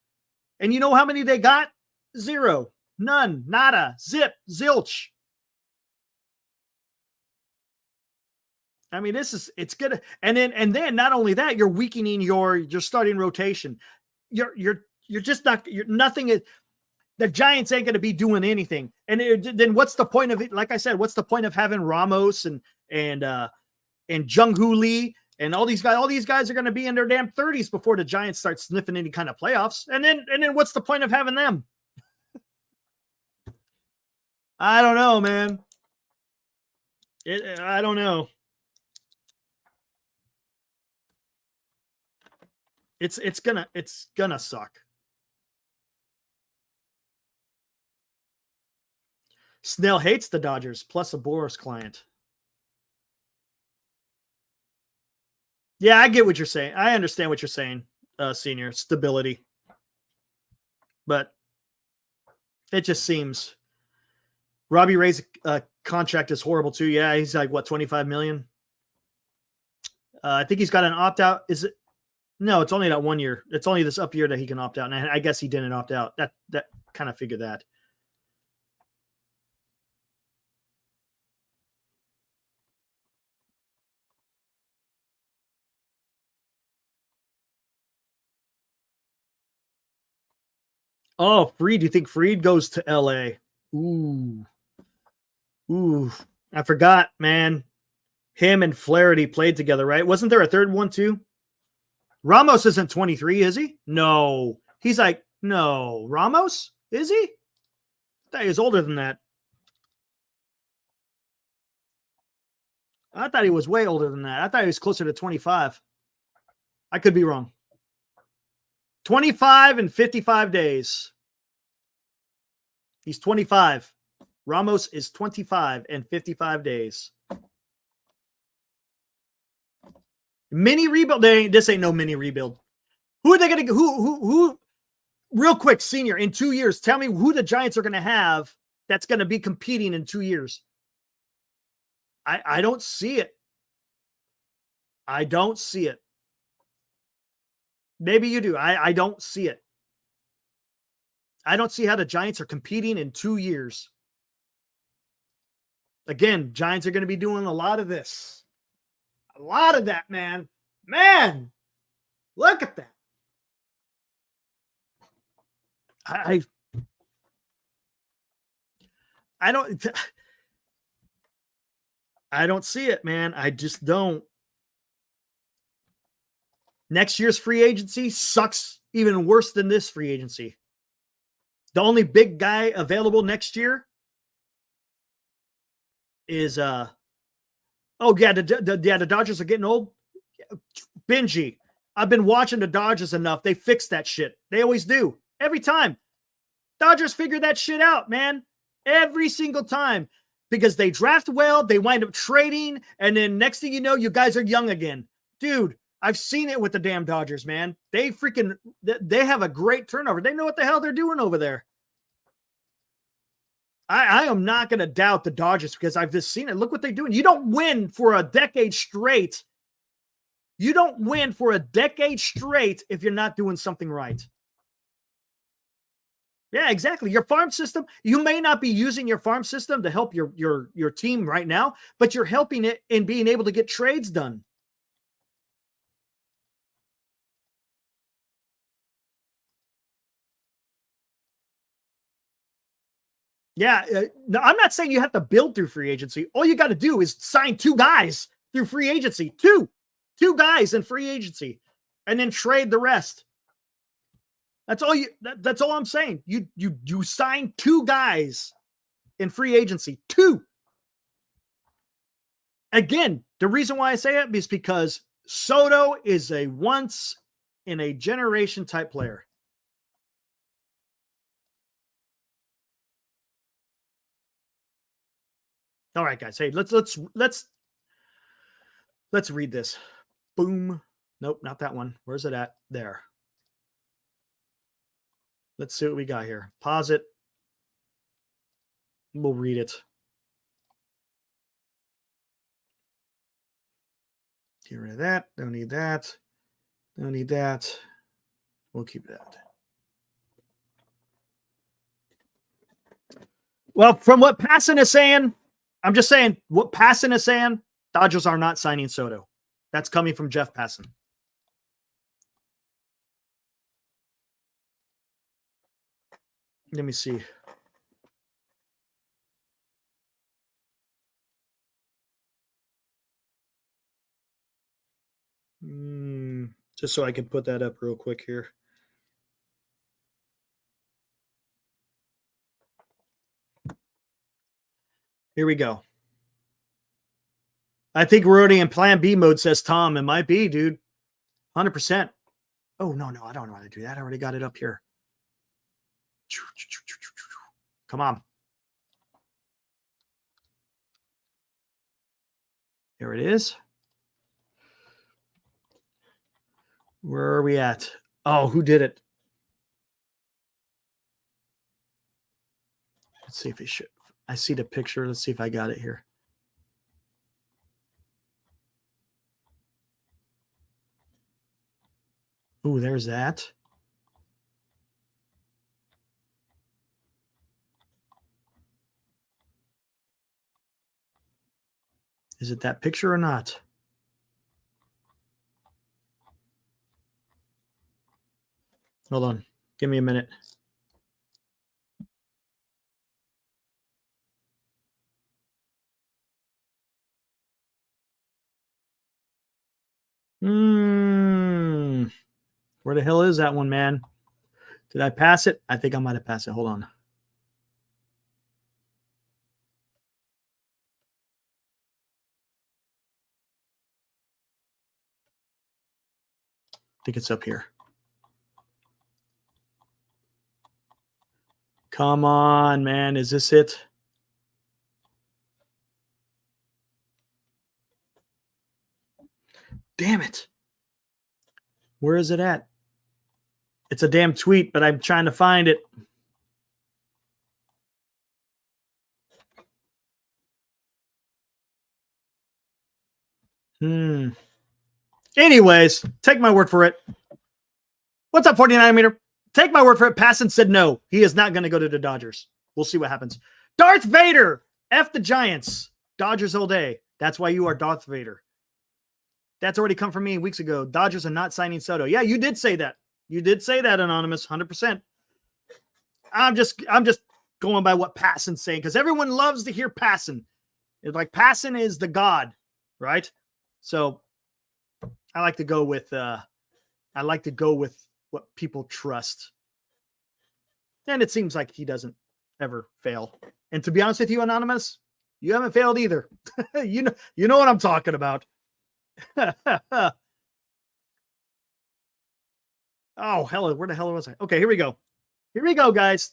And you know how many they got? 0. None. Nada. Zip. Zilch. I mean, it's good. And then not only that, you're weakening your starting rotation. You're just not, nothing. The Giants ain't going to be doing anything. And then what's the point of it? Like I said, what's the point of having Ramos and Jung-Hoo Lee and all these guys? All these guys are going to be in their damn 30s before the Giants start sniffing any kind of playoffs. And then what's the point of having them? I don't know, man. I don't know. It's gonna suck. Snell hates the Dodgers, plus a Boris client. Yeah, I get what you're saying. I understand what you're saying, Senior. Stability. But it just seems Robbie Ray's contract is horrible too. Yeah, he's like, what, $25 million? I think he's got an opt-out. Is it? No, it's only that 1 year. It's only this up year that he can opt out. And I guess he didn't opt out. That kind of figured that. Oh, Freed. You think Freed goes to LA? Ooh. I forgot, man. Him and Flaherty played together, right? Wasn't there a third one too? Ramos isn't 23, is he? No. He's like, no. Ramos? Is he? I thought he was older than that. I thought he was way older than that. I thought he was closer to 25. I could be wrong. 25 and 55 days. He's 25. Ramos is 25 and 55 days. Mini rebuild. This ain't no mini rebuild. Who are they going to who real quick, senior, in 2 years, tell me who the Giants are going to have that's going to be competing in 2 years. I don't see it. I don't see it. Maybe you do. I don't see it. I don't see how the Giants are competing in 2 years. Again, Giants are going to be doing a lot of this. A lot of that, man. Man, look at that. I don't see it, man. I just don't. Next year's free agency sucks even worse than this free agency. The only big guy available next year is the Dodgers are getting old. Benji, I've been watching the Dodgers enough. They fix that shit. They always do. Every time. Dodgers figure that shit out, man. Every single time. Because they draft well, they wind up trading, and then next thing you know, you guys are young again. Dude, I've seen it with the damn Dodgers, man. They have a great turnover. They know what the hell they're doing over there. I am not going to doubt the Dodgers because I've just seen it. Look what they're doing. You don't win for a decade straight. You don't win for a decade straight if you're not doing something right. Yeah, exactly. Your farm system, you may not be using your farm system to help your team right now, but you're helping it in being able to get trades done. Yeah, no, I'm not saying you have to build through free agency. All you got to do is sign 2 guys through free agency. Two guys in free agency, and then trade the rest. That's all that's all I'm saying. You sign 2 guys in free agency. 2. Again, the reason why I say it is because Soto is a once in a generation type player. All right, guys. Hey, let's read this. Boom. Nope, not that one. Where's it at? There. Let's see what we got here. Pause it. We'll read it. Get rid of that. Don't need that. Don't need that. We'll keep that. Well, from what Passan is saying, I'm just saying what Passan is saying, Dodgers are not signing Soto. That's coming from Jeff Passan. Let me see. Just so I can put that up real quick here. Here we go. I think we're already in plan B mode, says Tom. It might be, dude. 100%. Oh, no, I don't know how to do that. I already got it up here. Come on. Here it is. Where are we at? Oh, who did it? Let's see if it should. I see the picture. Let's see if I got it here. Ooh, there's that. Is it that picture or not? Hold on. Give me a minute. Where the hell is that one, man? Did I pass it? I think I might have passed it. Hold on. I think it's up here. Come on, man. Is this it? Damn it. Where is it at? It's a damn tweet, but I'm trying to find it. Anyways, take my word for it. What's up, 49 meter? Take my word for it. Passan said no. He is not going to go to the Dodgers. We'll see what happens. Darth Vader. F the Giants. Dodgers all day. That's why you are Darth Vader. That's already come from me weeks ago. Dodgers are not signing Soto. Yeah, you did say that. You did say that, Anonymous, 100%. I'm just going by what Passan's saying because everyone loves to hear Passan. It's like Passan is the god, right? So I like to go with what people trust. And it seems like he doesn't ever fail. And to be honest with you, Anonymous, you haven't failed either. you know what I'm talking about. Oh, hell, where the hell was I? Okay, here we go. Here we go, guys.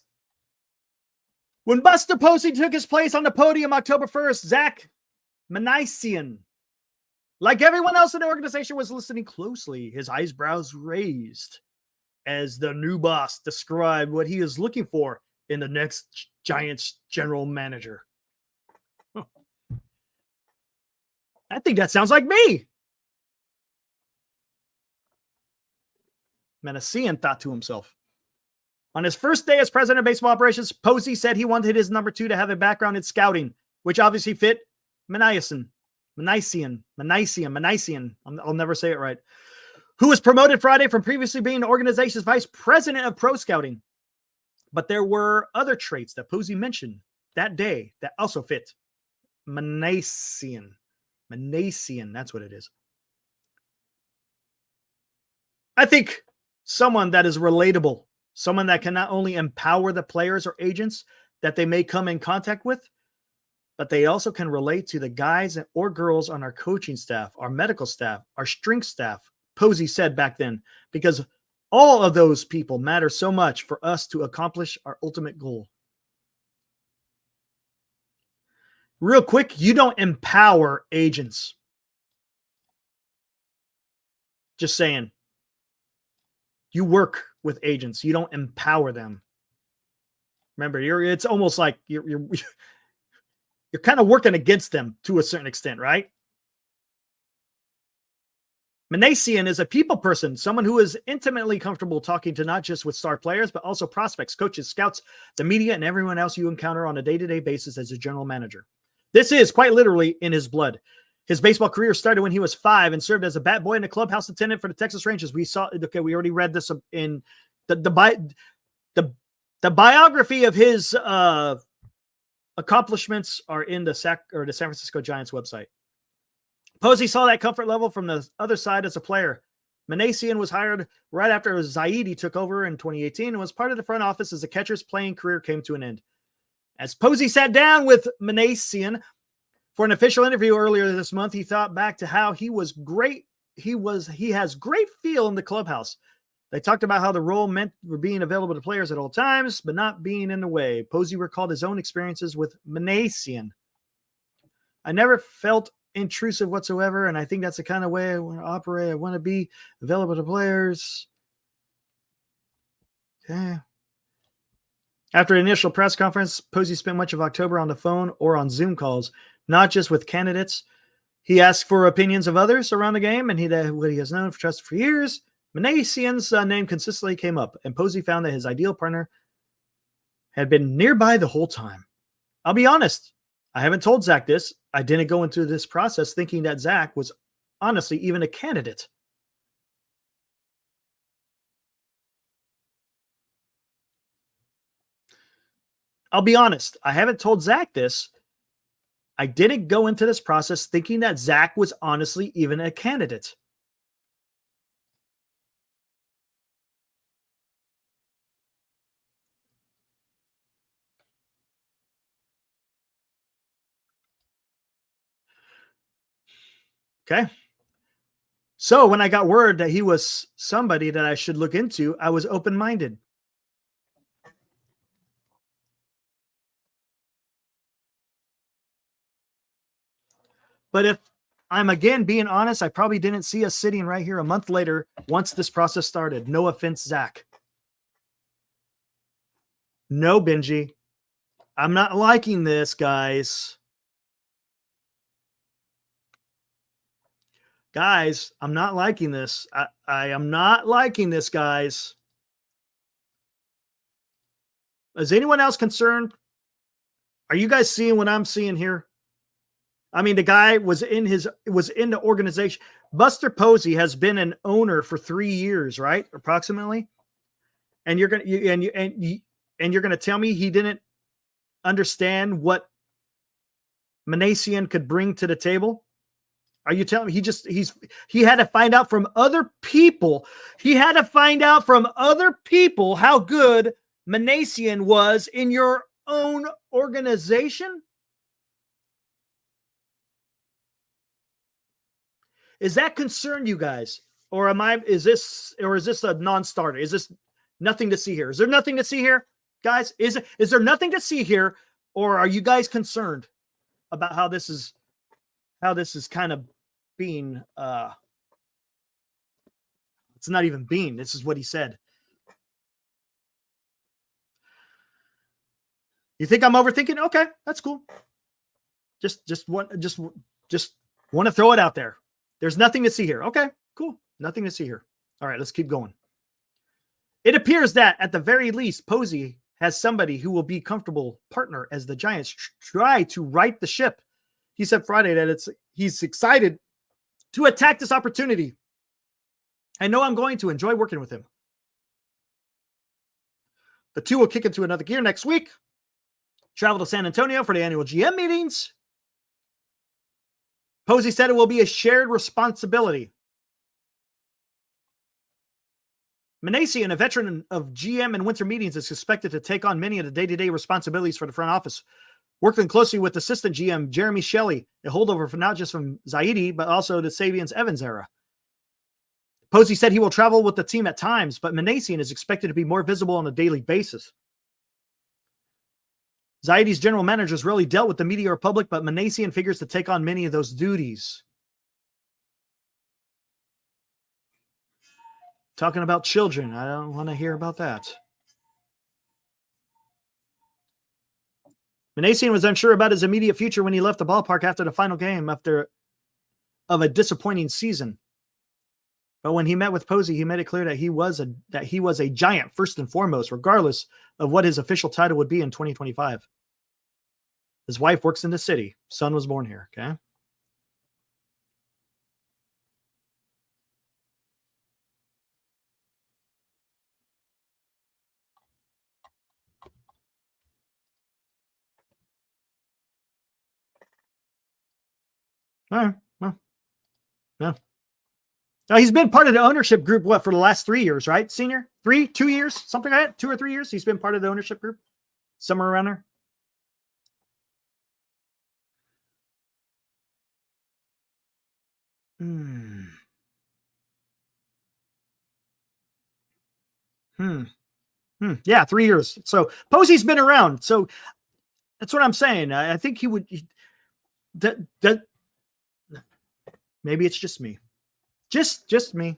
When Buster Posey took his place on the podium October 1st, Zach Manisian, like everyone else in the organization, was listening closely, his eyebrows raised, as the new boss described what he is looking for in the next Giants general manager. I think that sounds like me. Manisian thought to himself. On his first day as president of baseball operations, Posey said he wanted his number 2 to have a background in scouting, which obviously fit Manisian. I'll never say it right. Who was promoted Friday from previously being the organization's vice president of pro scouting. But there were other traits that Posey mentioned that day that also fit Manisian. That's what it is. I think someone that is relatable, someone that can not only empower the players or agents that they may come in contact with, but they also can relate to the guys or girls on our coaching staff, our medical staff, our strength staff, Posey said back then, because all of those people matter so much for us to accomplish our ultimate goal. Real quick, you don't empower agents. Just saying. You work with agents. You don't empower them. Remember, it's almost like you're kind of working against them to a certain extent, right? Manasian is a people person, someone who is intimately comfortable talking to not just with star players, but also prospects, coaches, scouts, the media, and everyone else you encounter on a day-to-day basis as a general manager. This is quite literally in his blood. His baseball career started when he was 5 and served as a bat boy and a clubhouse attendant for the Texas Rangers. We already read this in the biography of his accomplishments are in the San Francisco Giants website. Posey saw that comfort level from the other side as a player. Manasian was hired right after Zaidi took over in 2018 and was part of the front office as the catcher's playing career came to an end. As Posey sat down with Manasian for an official interview earlier this month, he thought back to how he was great. He has great feel in the clubhouse. They talked about how the role meant for being available to players at all times, but not being in the way. Posey recalled his own experiences with Manasian. I never felt intrusive whatsoever, and I think that's the kind of way I want to operate. I want to be available to players. Okay. After an initial press conference, Posey spent much of October on the phone or on Zoom calls, not just with candidates. He asked for opinions of others around the game, and what he has known for trusted for years. Manasian's name consistently came up, and Posey found that his ideal partner had been nearby the whole time. I'll be honest. I haven't told Zach this. I didn't go into this process thinking that Zach was honestly even a candidate. I'll be honest. I haven't told Zach this. I didn't go into this process thinking that Zach was honestly even a candidate. Okay. So when I got word that he was somebody that I should look into, I was open-minded. But if I'm again being honest. I probably didn't see us sitting right here a month later once this process started. No offense, Zach. No, Benji. I'm not liking this, guys. Guys, I'm not liking this. I am not liking this, guys. Is anyone else concerned? Are you guys seeing what I'm seeing here? I mean, the guy was in the organization. Buster Posey has been an owner for 3 years, right? Approximately. And you're gonna you're gonna tell me he didn't understand what Manasian could bring to the table? Are you telling me he had to find out from other people? He had to find out from other people how good Manasian was in your own organization? Is that concern you guys? Or is this a non-starter? Is this nothing to see here? Is there nothing to see here, guys? Is there nothing to see here? Or are you guys concerned about how this is kind of being it's not even being, this is what he said. You think I'm overthinking? Okay, that's cool. Just want to throw it out there. There's nothing to see here. Okay, cool. Nothing to see here. All right, let's keep going. It appears that at the very least, Posey has somebody who will be comfortable partner as the Giants try to right the ship. He said Friday that he's excited to attack this opportunity. I know I'm going to enjoy working with him. The two will kick into another gear next week. Travel to San Antonio for the annual GM meetings. Posey said it will be a shared responsibility. Manasian, a veteran of GM and winter meetings, is expected to take on many of the day-to-day responsibilities for the front office, working closely with assistant GM Jeremy Shelley, a holdover for not just from Zaidi, but also the Sabian's Evans era. Posey said he will travel with the team at times, but Manasian is expected to be more visible on a daily basis. Zaidi's general managers rarely dealt with the media or public, but Manasian figures to take on many of those duties. Talking about children. I don't want to hear about that. Manasian was unsure about his immediate future when he left the ballpark after the final game of a disappointing season. But when he met with Posey, he made it clear that he was a Giant first and foremost, regardless of what his official title would be in 2025. His wife works in the city. Son was born here. Okay. All right. Well, yeah. Now he's been part of the ownership group, for the last 3 years, right? Senior? 2 years, something like that? 2 or 3 years. He's been part of the ownership group, somewhere around there. Yeah, 3 years. So Posey's been around. So that's what I'm saying. I think he would. That maybe it's just me. Just me.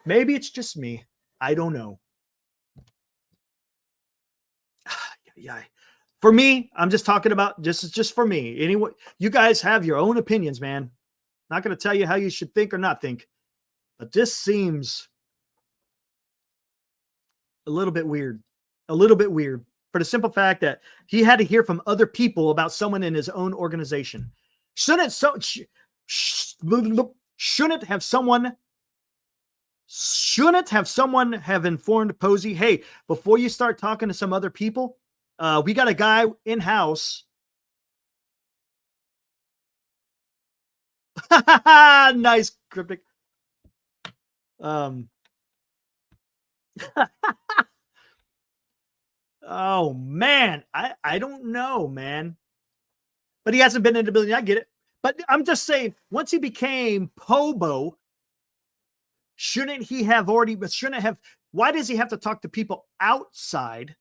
Maybe it's just me. I don't know. Yeah. For me, I'm just talking about just for me. Anyway, you guys have your own opinions, man. Not going to tell you how you should think or not think. But this seems a little bit weird. A little bit weird. For the simple fact that he had to hear from other people about someone in his own organization. Shouldn't have someone have informed Posey, hey, before you start talking to some other people, we got a guy in-house. Nice, cryptic. Oh, man. I don't know, man. But he hasn't been in the building. I get it. But I'm just saying, once he became Pobo, why does he have to talk to people outside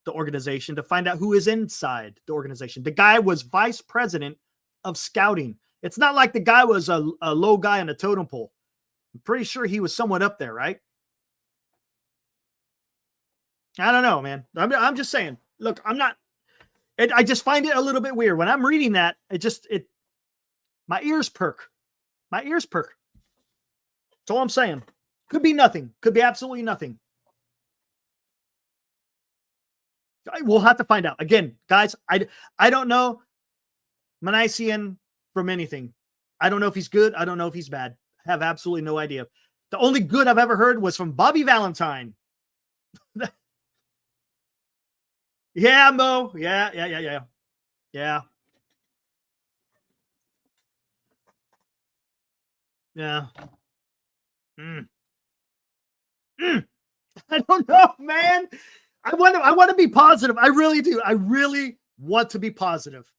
the organization to find out who is inside the organization? The guy was vice president of scouting It's not like the guy was a low guy on a totem pole. I'm pretty sure he was somewhat up there, right? I don't know, man. I'm just saying. Look, I'm not. I just find it a little bit weird when I'm reading that. My ears perk. My ears perk. That's all I'm saying. Could be nothing. Could be absolutely nothing. We'll have to find out. Again, guys, I don't know Manassian from anything. I don't know if he's good. I don't know if he's bad. I have absolutely no idea. The only good I've ever heard was from Bobby Valentine. Yeah, Mo. Yeah. Yeah. Mm. I don't know, man. I want to be positive. I really do. I really want to be positive.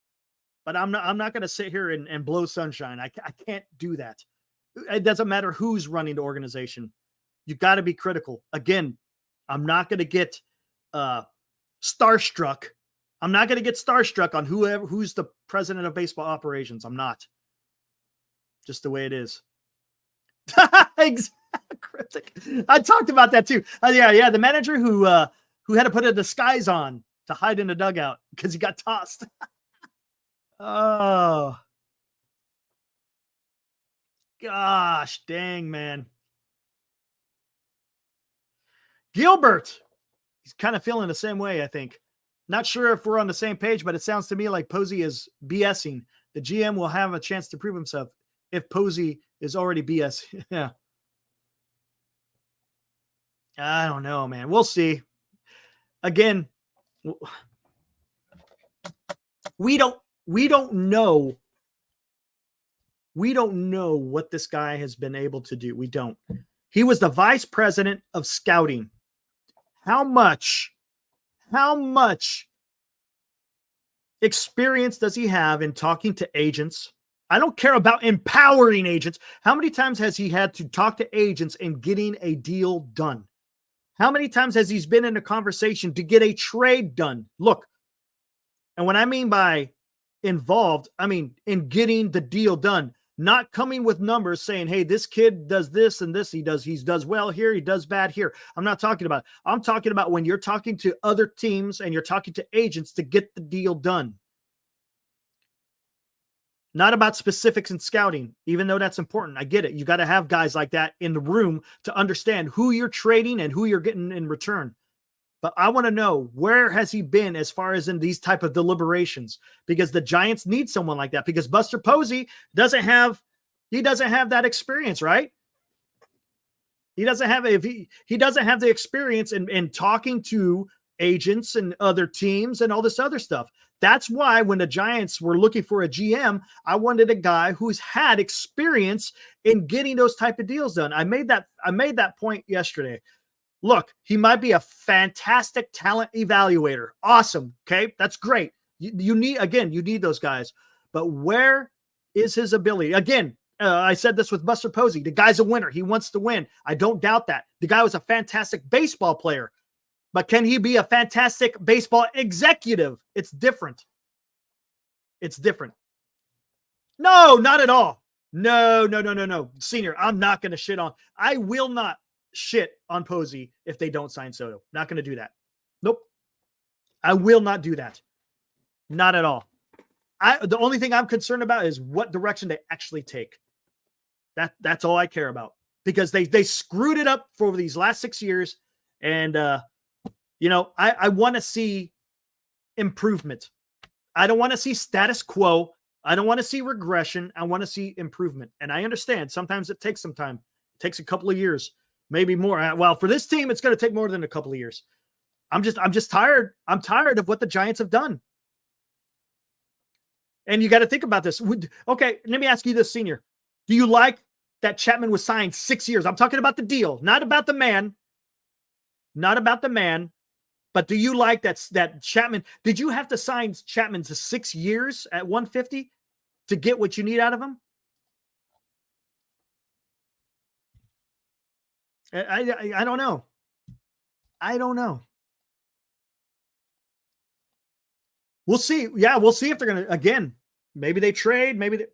But I'm not going to sit here and blow sunshine. I can't do that. It doesn't matter who's running the organization. You got to be critical. Again, I'm not going to get starstruck. I'm not going to get starstruck on who's the president of baseball operations. I'm not. Just the way it is. Cryptic. I talked about that too. Yeah. The manager who had to put a disguise on to hide in the dugout because he got tossed. Oh, gosh, dang, man. Gilbert. He's kind of feeling the same way, I think. Not sure if we're on the same page, but it sounds to me like Posey is BSing. The GM will have a chance to prove himself if Posey is already BS. Yeah. I don't know, man. We'll see. Again, we don't know. We don't know what this guy has been able to do. We don't. He was the vice president of scouting. How much experience does he have in talking to agents? I don't care about empowering agents. How many times has he had to talk to agents and getting a deal done? How many times has he been in a conversation to get a trade done? Look, and when I mean by involved, I mean in getting the deal done, not coming with numbers saying, hey, this kid does this and this. He does well here. He does bad here. I'm not talking about, I'm talking about when you're talking to other teams and you're talking to agents to get the deal done. Not about specifics and scouting, even though that's important. I get it. You got to have guys like that in the room to understand who you're trading and who you're getting in return. But I want to know, where has he been as far as in these type of deliberations? Because the Giants need someone like that, because Buster Posey doesn't have that experience, right? He doesn't have the experience in talking to agents and other teams and all this other stuff. That's why when the Giants were looking for a GM, I wanted a guy who's had experience in getting those type of deals done. I made that point yesterday. Look, he might be a fantastic talent evaluator. Awesome. Okay. That's great. You need those guys, but where is his ability? Again, I said this with Buster Posey. The guy's a winner. He wants to win. I don't doubt that. The guy was a fantastic baseball player, but can he be a fantastic baseball executive? It's different. It's different. No, not at all. No. Senior, I'm not going to shit on. I will not shit on Posey if they don't sign Soto. Not going to do that. Nope. I will not do that. Not at all. The only thing I'm concerned about is what direction they actually take. That's all I care about, because they screwed it up for these last 6 years. And, I want to see improvement. I don't want to see status quo. I don't want to see regression. I want to see improvement. And I understand sometimes it takes some time. It takes a couple of years, maybe more. Well, for this team, it's going to take more than a couple of years. I'm just tired. I'm tired of what the Giants have done. And you got to think about this. Okay, let me ask you this, Senior. Do you like that Chapman was signed 6 years? I'm talking about the deal, not about the man. Not about the man. But do you like that Chapman? Did you have to sign Chapman to 6 years at 150 to get what you need out of him? I don't know. I don't know. We'll see. Yeah, we'll see if they're going to, again, maybe they trade. Maybe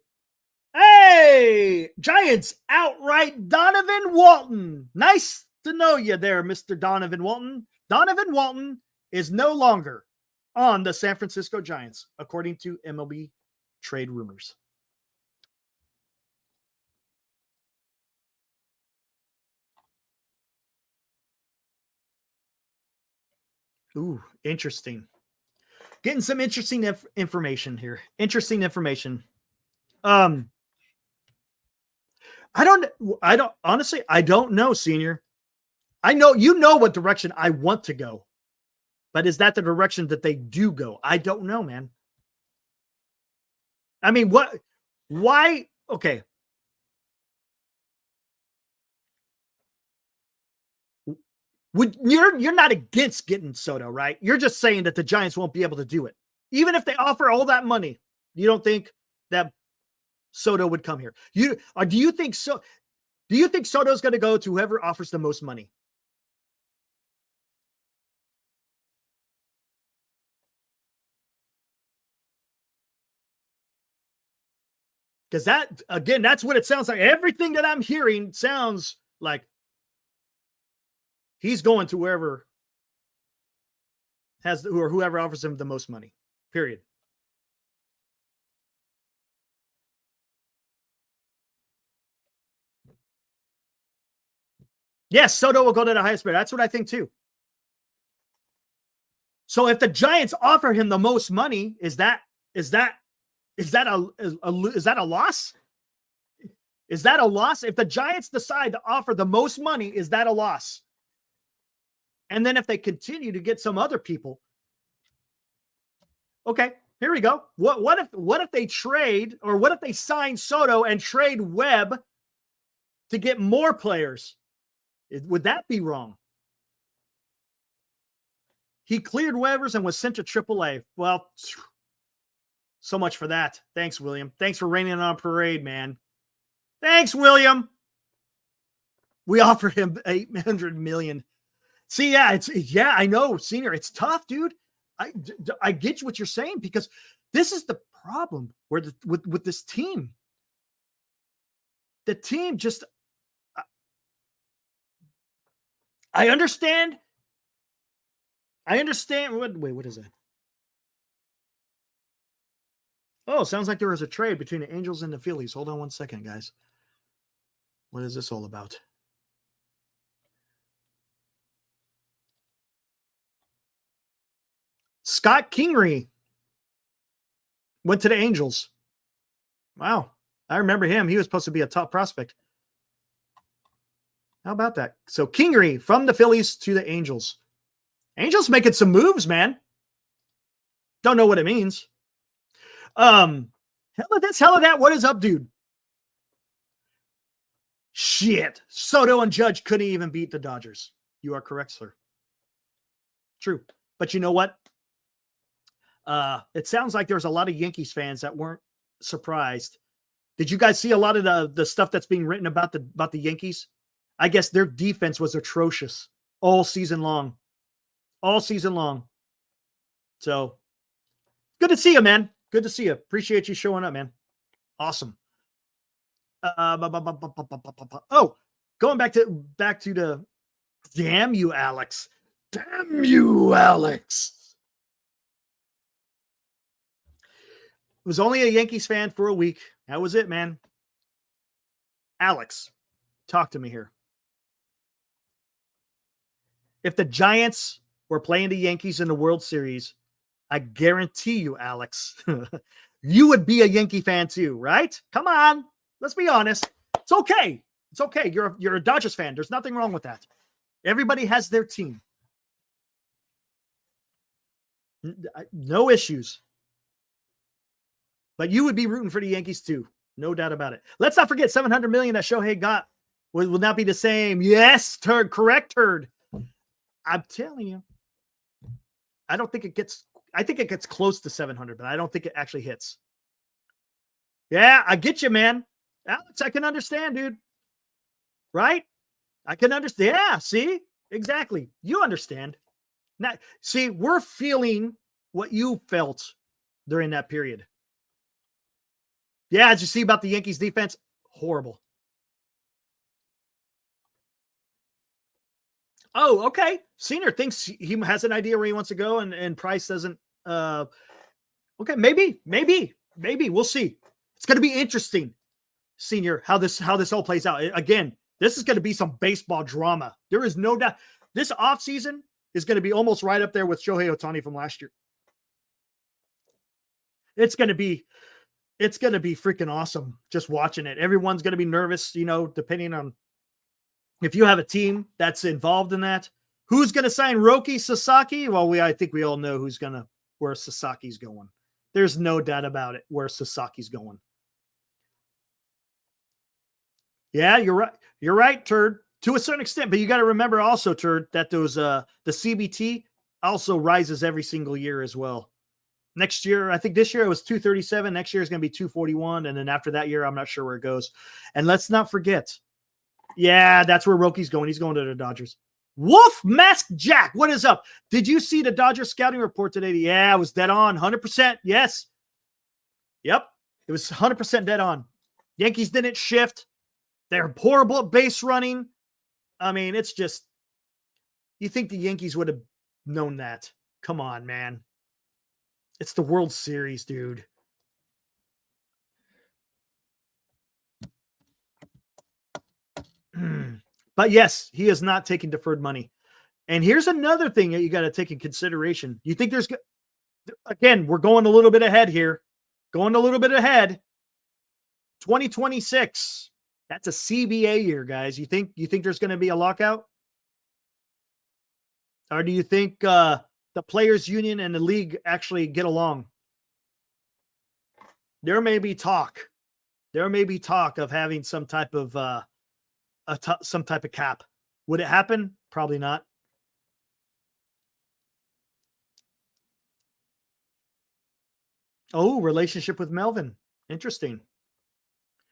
Hey, Giants outright Donovan Walton. Nice to know you there, Mr. Donovan Walton. Donovan Walton is no longer on the San Francisco Giants, according to MLB trade rumors. Ooh, interesting. Getting some interesting information here. Interesting information. I don't honestly, I don't know, senior. I know you know what direction I want to go, but is that the direction that they do go? I don't know, man. I mean, why? Okay. You're not against getting Soto, right? You're just saying that the Giants won't be able to do it. Even if they offer all that money, you don't think that Soto would come here. Do you think Soto's going to go to whoever offers the most money? Because that's what it sounds like. Everything that I'm hearing sounds like he's going to whoever whoever offers him the most money. Period. Yes, Soto will go to the highest bidder. That's what I think too. So if the Giants offer him the most money, is that a loss? Is that a loss? If the Giants decide to offer the most money, is that a loss? And then if they continue to get some other people, okay, here we go. What if they trade, or what if they sign Soto and trade Webb to get more players? Would that be wrong? He cleared waivers and was sent to AAA. Well, so much for that. Thanks, William. Thanks for raining on parade, man. Thanks, William. We offered him $800 million. See, yeah, I know, senior. It's tough, dude. I get what you're saying, because this is the problem with this team. The team just, I understand. Wait, what is that? Oh, sounds like there was a trade between the Angels and the Phillies. Hold on one second, guys. What is this all about? Scott Kingery went to the Angels. Wow. I remember him. He was supposed to be a top prospect. How about that? So Kingery from the Phillies to the Angels. Angels making some moves, man. Don't know what it means. Hell of this, hell of that. What is up, dude? Shit. Soto and Judge couldn't even beat the Dodgers. You are correct, sir. True. But you know what? It sounds like there's a lot of Yankees fans that weren't surprised. Did you guys see a lot of the stuff that's being written about the Yankees? I guess their defense was atrocious all season long. All season long. So good to see you, man. Good to see you. Appreciate you showing up, man. Awesome. Oh, going back to the damn you, Alex. Damn you, Alex. Was only a Yankees fan for a week. That was it, man. Alex, talk to me here. If the Giants were playing the Yankees in the World Series, I guarantee you, Alex, you would be a Yankee fan too, right? Come on. Let's be honest. It's okay. It's okay. You're a Dodgers fan. There's nothing wrong with that. Everybody has their team. No issues. But you would be rooting for the Yankees too. No doubt about it. Let's not forget $700 million that Shohei got will not be the same. Yes, correct, Turd. I'm telling you. I think it gets close to 700, but I don't think it actually hits. Yeah, I get you, man. Alex, I can understand, dude. Right? I can understand. Yeah, see? Exactly. You understand. Now, see, we're feeling what you felt during that period. Yeah, did you see about the Yankees defense? Horrible. Oh, okay. Senior thinks he has an idea where he wants to go, and Price doesn't. Okay, maybe we'll see. It's going to be interesting, Senior, how this all plays out. Again, this is going to be some baseball drama. There is no doubt. This offseason is going to be almost right up there with Shohei Ohtani from last year. It's going to be freaking awesome just watching it. Everyone's going to be nervous, depending on if you have a team that's involved in that. Who's going to sign Roki Sasaki? Well, I think we all know where Sasaki's going. There's no doubt about it where Sasaki's going. Yeah, you're right. You're right, Turd, to a certain extent. But you got to remember also, Turd, that the CBT also rises every single year as well. Next year, I think this year it was 237. Next year is going to be 241. And then after that year, I'm not sure where it goes. And let's not forget. Yeah, that's where Roki's going. He's going to the Dodgers. Wolf Mask Jack, what is up? Did you see the Dodgers scouting report today? Yeah, it was dead on. 100%. Yes. Yep. It was 100% dead on. Yankees didn't shift. They're horrible at base running. I mean, it's just, you think the Yankees would have known that? Come on, man. It's the World Series, dude. But yes, he is not taking deferred money. And here's another thing that you got to take in consideration. You think again, we're going a little bit ahead here. 2026. That's a CBA year, guys. You think there's going to be a lockout? Or do you think the players union and the league actually get along? There may be talk of having some type of cap. Would it happen? Probably not. Oh, relationship with Melvin. Interesting.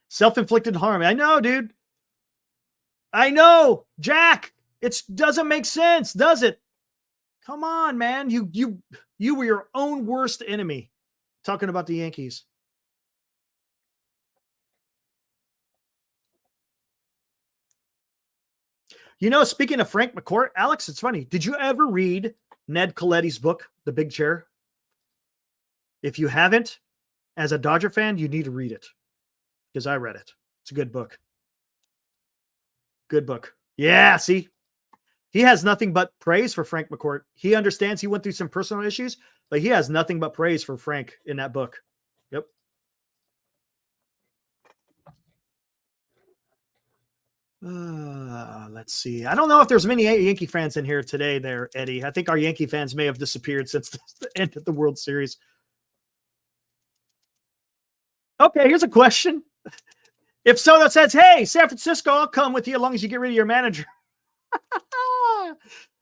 Self-inflicted harm. I know, dude. I know, Jack. It doesn't make sense, does it? Come on, man. You were your own worst enemy. Talking about the Yankees. Speaking of Frank McCourt, Alex, it's funny. Did you ever read Ned Colletti's book, The Big Chair? If you haven't, as a Dodger fan, you need to read it. Because I read it. It's a good book. Good book. Yeah, see? He has nothing but praise for Frank McCourt. He understands he went through some personal issues, but he has nothing but praise for Frank in that book. Yep. Let's see. I don't know if there's many Yankee fans in here today there, Eddie. I think our Yankee fans may have disappeared since the end of the World Series. Okay, here's a question. If Soto says, hey, San Francisco, I'll come with you as long as you get rid of your manager.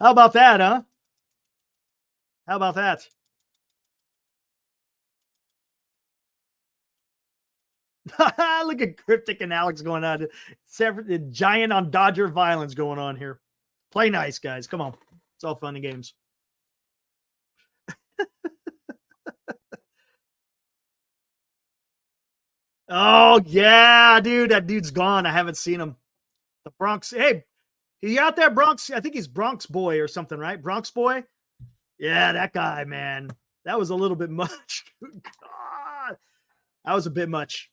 How about that, huh? How about that? Look at Cryptic and Alex going on. Giant on Dodger violence going on here. Play nice, guys. Come on. It's all fun and games. Oh, yeah, dude. That dude's gone. I haven't seen him. The Bronx. Hey, he out there, Bronx? I think he's Bronx Boy or something, right? Bronx Boy? Yeah, that guy, man. That was a little bit much. God. That was a bit much.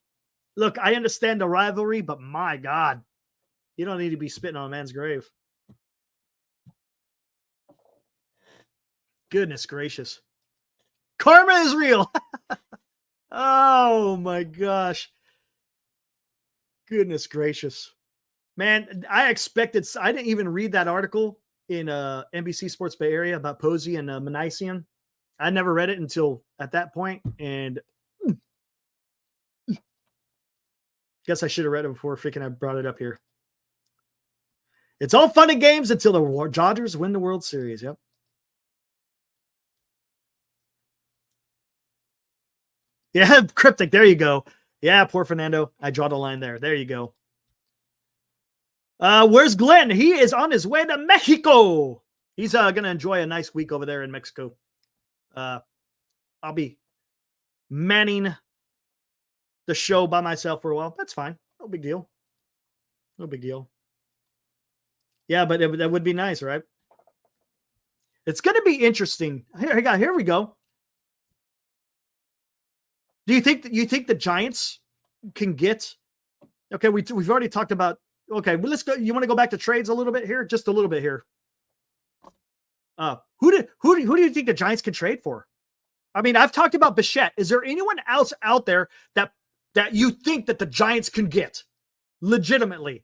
Look, I understand the rivalry, but my God, you don't need to be spitting on a man's grave. Goodness gracious. Karma is real. Oh, my gosh. Goodness gracious. Man, I didn't even read that article in NBC Sports Bay Area about Posey and Manician. I never read it until at that point, and guess I should have read it before freaking I brought it up here. It's all fun and games until the Dodgers win the World Series. Yep. Yeah, Cryptic. There you go. Yeah, poor Fernando. I draw the line there. There you go. Where's Glenn? He is on his way to Mexico. He's going to enjoy a nice week over there in Mexico. I'll be manning the show by myself for a while. That's fine. No big deal. No big deal. Yeah, but that would be nice, right? It's going to be interesting. Here we go. Do you think the Giants can get? Okay, we've already talked about. Okay, well, let's go. You want to go back to trades a little bit here, just a little bit here. Who do you think the Giants can trade for? I mean, I've talked about Bichette. Is there anyone else out there that you think that the Giants can get legitimately?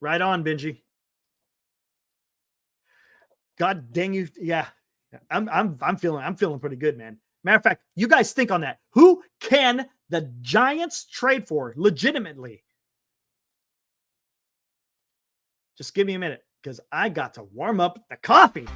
Right on, Benji. God dang you. Yeah. I'm feeling pretty good, man. Matter of fact, you guys think on that. Who can the Giants trade for legitimately? Just give me a minute because I got to warm up the coffee.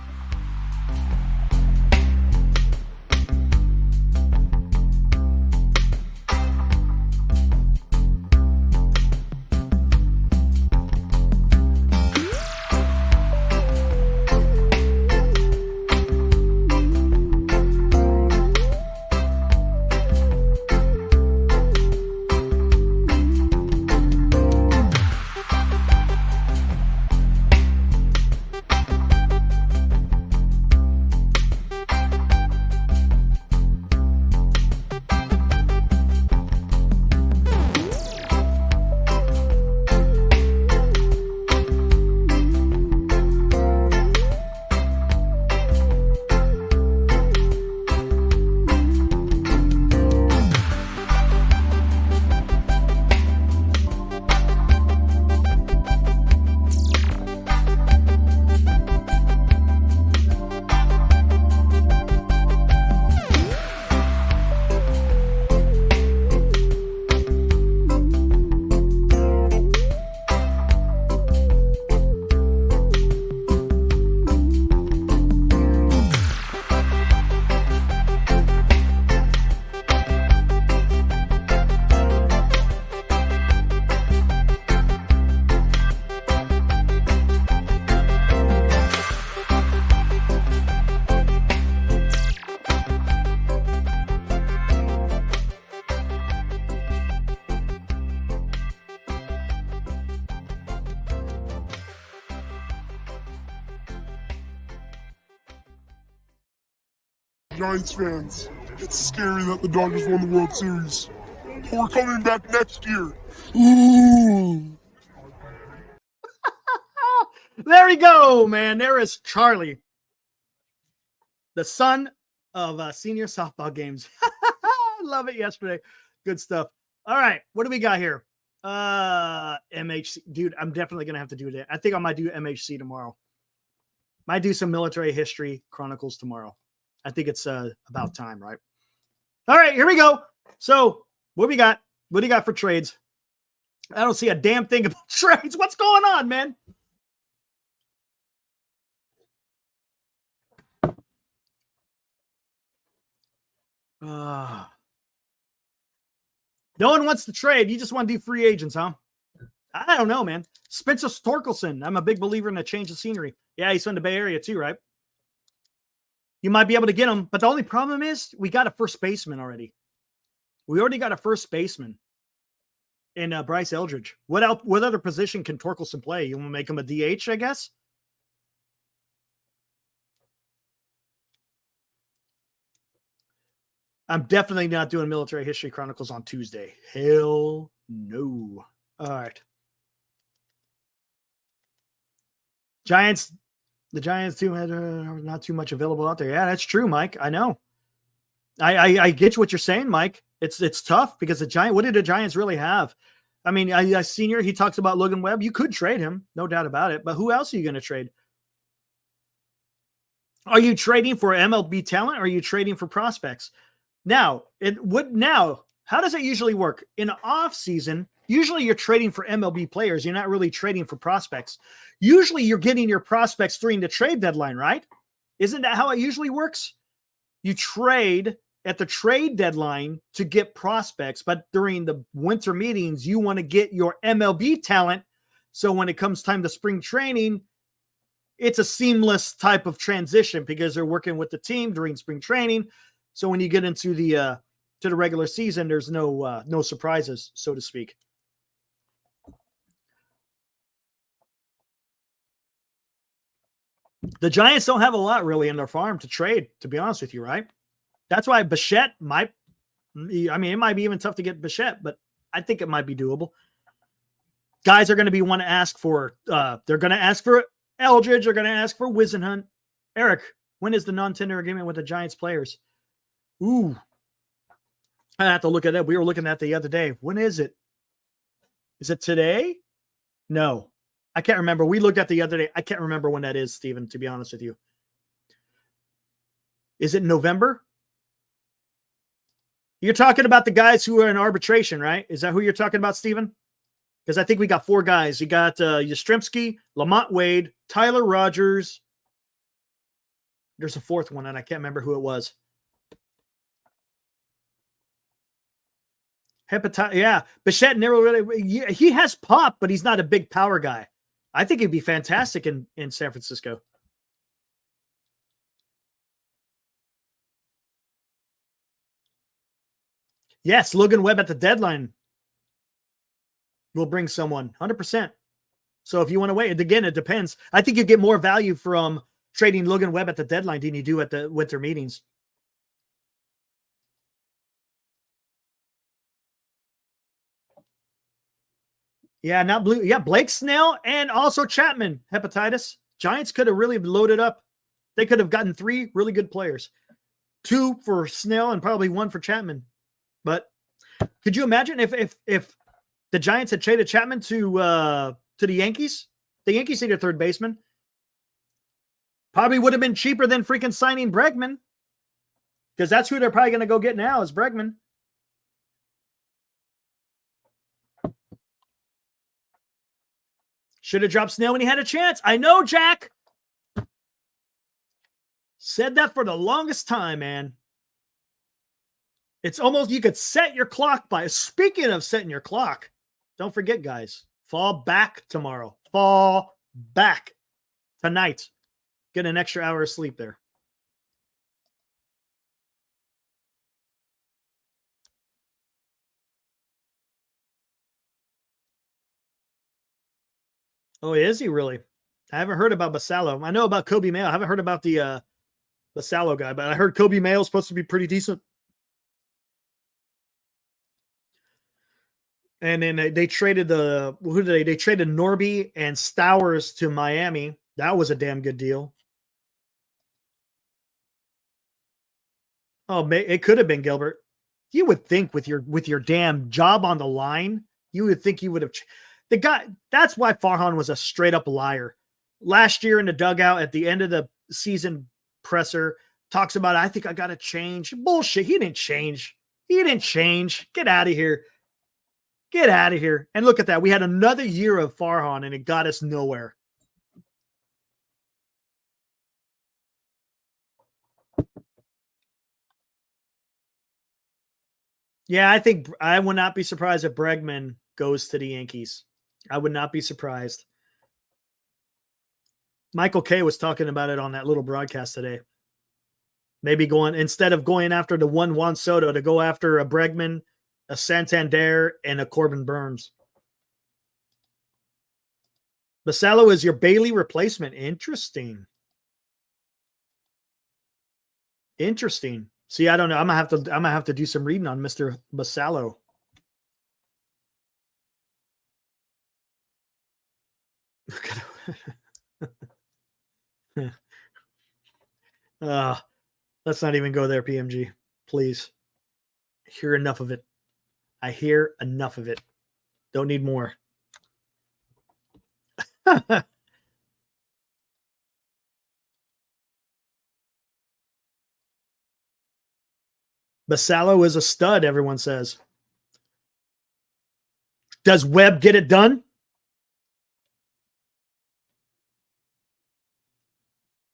Giants fans, it's scary that the Dodgers won the World Series. We're coming back next year. Ooh. There we go, man. There is Charlie, the son of senior softball games. Love it yesterday. Good stuff. All right, what do we got here? MHC. Dude, I'm definitely going to have to do that. I think I might do MHC tomorrow. Might do some military history chronicles tomorrow. I think it's about time, right? All right, here we go. So what we got? What do you got for trades? I don't see a damn thing about trades. What's going on, man? No one wants to trade. You just want to do free agents, huh? I don't know, man. Spencer Torkelson. I'm a big believer in a change of scenery. Yeah, he's from the Bay Area too, right? You might be able to get him, but the only problem is we got a first baseman already. We already got a first baseman in Bryce Eldridge. What other position can Torkelson play? You want to make him a DH, I guess? I'm definitely not doing military history chronicles on Tuesday. Hell no. All right. Giants. The Giants too had not too much available out there. Yeah, that's true, Mike. I know. I get what you're saying, Mike. It's tough because what did the Giants really have? I mean, a senior, he talks about Logan Webb. You could trade him, no doubt about it. But who else are you going to trade? Are you trading for MLB talent or are you trading for prospects? Now, how does it usually work? In an off season, usually you're trading for MLB players. You're not really trading for prospects. Usually you're getting your prospects during the trade deadline, right? Isn't that how it usually works? You trade at the trade deadline to get prospects, but during the winter meetings, you want to get your MLB talent. So when it comes time to spring training, it's a seamless type of transition because they're working with the team during spring training. So when you get into the regular season, there's no surprises, so to speak. The Giants don't have a lot really in their farm to trade, to be honest with you, right? That's why Bichette might. I mean, it might be even tough to get Bichette, but I think it might be doable. Guys are going to be want to ask for. They're going to ask for Eldridge. They're going to ask for Wisenhunt. Eric, when is the non-tender agreement with the Giants players? Ooh, I have to look at that. We were looking at the other day. When is it? Is it today? No, I can't remember. We looked at the other day. I can't remember when that is, Stephen, to be honest with you. Is it November? You're talking about the guys who are in arbitration, right? Is that who you're talking about, Stephen? Because I think we got 4 guys. You got Yastrzemski, Lamont Wade, Tyler Rogers. There's a 4th one, and I can't remember who it was. Hepatitis, yeah. Bichette never really. He has pop, but he's not a big power guy. I think he'd be fantastic in San Francisco. Yes, Logan Webb at the deadline will bring someone 100%. So if you want to wait, again, it depends. I think you get more value from trading Logan Webb at the deadline than you do at the winter meetings. Yeah, not Blue. Yeah, Blake Snell and also Chapman, hepatitis. Giants could have really loaded up. They could have gotten 3 really good players. 2 for Snell and probably 1 for Chapman. But could you imagine if the Giants had traded Chapman to the Yankees? The Yankees need a third baseman. Probably would have been cheaper than freaking signing Bregman. Because that's who they're probably going to go get now is Bregman. Should have dropped Snell when he had a chance. I know, Jack. Said that for the longest time, man. It's almost you could set your clock by. Speaking of setting your clock, don't forget, guys, fall back tomorrow. Fall back tonight. Get an extra hour of sleep there. Oh, is he really? I haven't heard about Basallo. I know about Kobe Mayo. I haven't heard about the Basallo guy, but I heard Kobe Mayo is supposed to be pretty decent. And then they traded they traded Norby and Stowers to Miami. That was a damn good deal. Oh, it could have been Gilbert. You would think with your damn job on the line, you would think you would have. The guy. That's why Farhan was a straight up liar. Last year in the dugout at the end of the season presser, talks about I think I got to change. Bullshit. He didn't change. Get out of here. Get out of here. And look at that. We had another year of Farhan and it got us nowhere. Yeah, I think I would not be surprised if Bregman goes to the Yankees. I would not be surprised. Michael Kay was talking about it on that little broadcast today. Maybe instead of going after the one Juan Soto, to go after a Bregman, a Santander, and a Corbin Burns. Basallo is your Bailey replacement. Interesting. See, I don't know. I'm gonna have to do some reading on Mr. Basallo. Let's not even go there, PMG. Please. I hear enough of it. Don't need more. Basallo is a stud, everyone says. Does Webb get it done?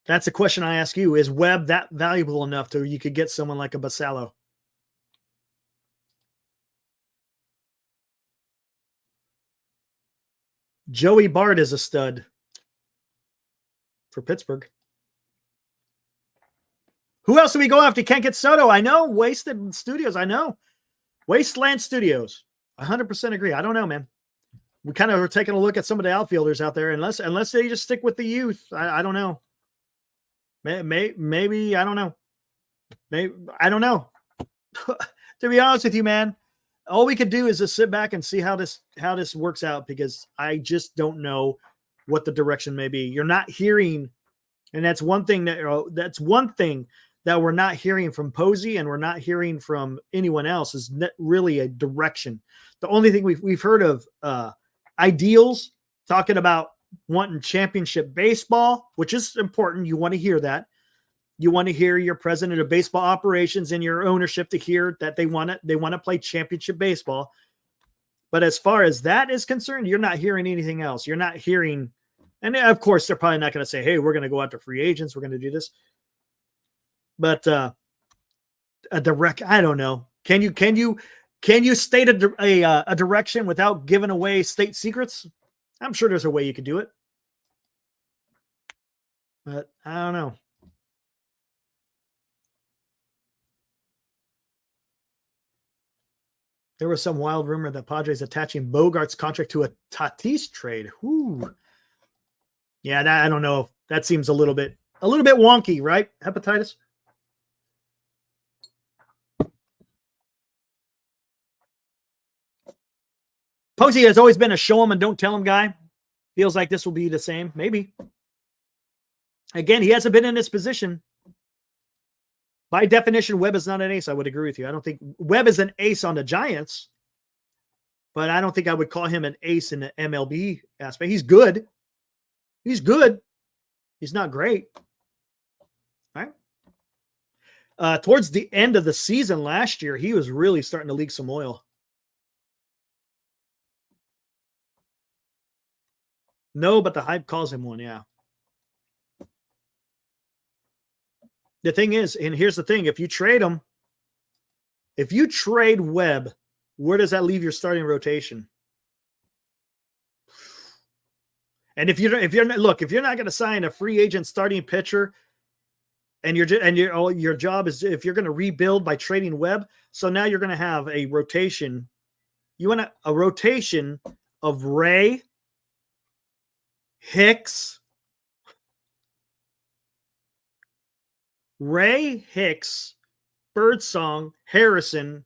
That's a question I ask you. Is Webb that valuable enough to you could get someone like a Basallo? Joey Bart is a stud. for Pittsburgh. Who else do we go after? Can't get Soto. I know. Wasted Studios. I know. Wasteland Studios. 100% agree. I don't know, man. We kind of are taking a look at some of the outfilders out there. Unless they just stick with the youth. I don't know. Maybe I don't know. Maybe I don't know. To be honest with you, man, all we could do is just sit back and see how this works out, because I just don't know what the direction may be. You're not hearing, and that's one thing that we're not hearing from Posey, and we're not hearing from anyone else, is really a direction. The only thing we've heard of ideals talking about wanting championship baseball, which is important. You want to hear that. You want to hear your president of baseball operations and your ownership to hear that they want to play championship baseball. But as far as that is concerned, you're not hearing anything else. You're not hearing, and of course they're probably not going to say, "Hey, we're going to go after free agents. We're going to do this." But a direct, I don't know. Can you state a direction without giving away state secrets? I'm sure there's a way you could do it, but I don't know. There was some wild rumor that Padres attaching Bogart's contract to a Tatis trade. Ooh. Yeah, I don't know. That seems a little bit wonky, right? Hepatitis. Posey has always been a show him and don't tell him guy. Feels like this will be the same. Maybe. Again, he hasn't been in this position. By definition, Webb is not an ace. I would agree with you. I don't think Webb is an ace on the Giants, but I don't think I would call him an ace in the MLB aspect. He's good. He's good. He's not great. All right. Towards the end of the season last year, he was really starting to leak some oil. No, but the hype calls him one, yeah. The thing is, and here's the thing, if you trade Webb, where does that leave your starting rotation? And if you're not going to sign a free agent starting pitcher, and your job is, if you're going to rebuild by trading Webb, so now you're going to have a rotation. You want a rotation of Ray, Hicks, Birdsong, Harrison,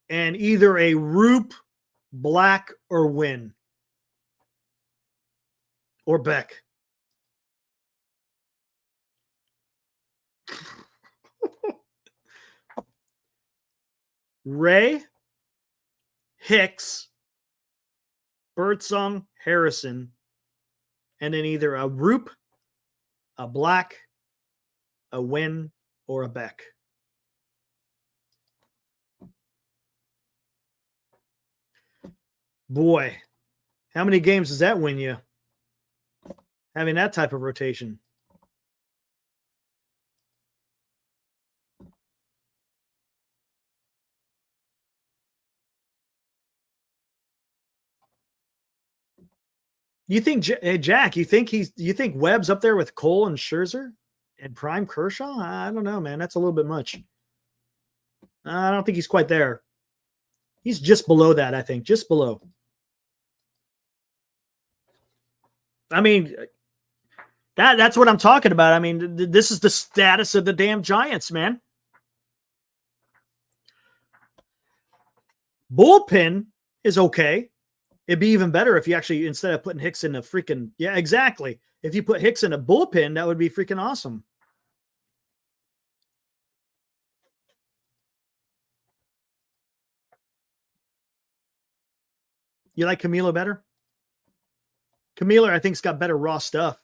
and either a Roop, Black, or Wynn. Or Beck. Ray, Hicks, Birdsong, Harrison, and then either a Roop, a Black, a Wynn, or a Beck. Boy, how many games does that win you? Having that type of rotation. You think, Jack, you think Webb's up there with Cole and Scherzer and prime Kershaw? I don't know, man. That's a little bit much. I don't think he's quite there. He's just below that, I think. Just below. I mean, that's what I'm talking about. I mean, this is the status of the damn Giants, man. Bullpen is okay. It'd be even better if you actually, instead of putting Hicks in a freaking, yeah, exactly. If you put Hicks in a bullpen, that would be freaking awesome. You like Camilo better? Camilo, I think, has got better raw stuff,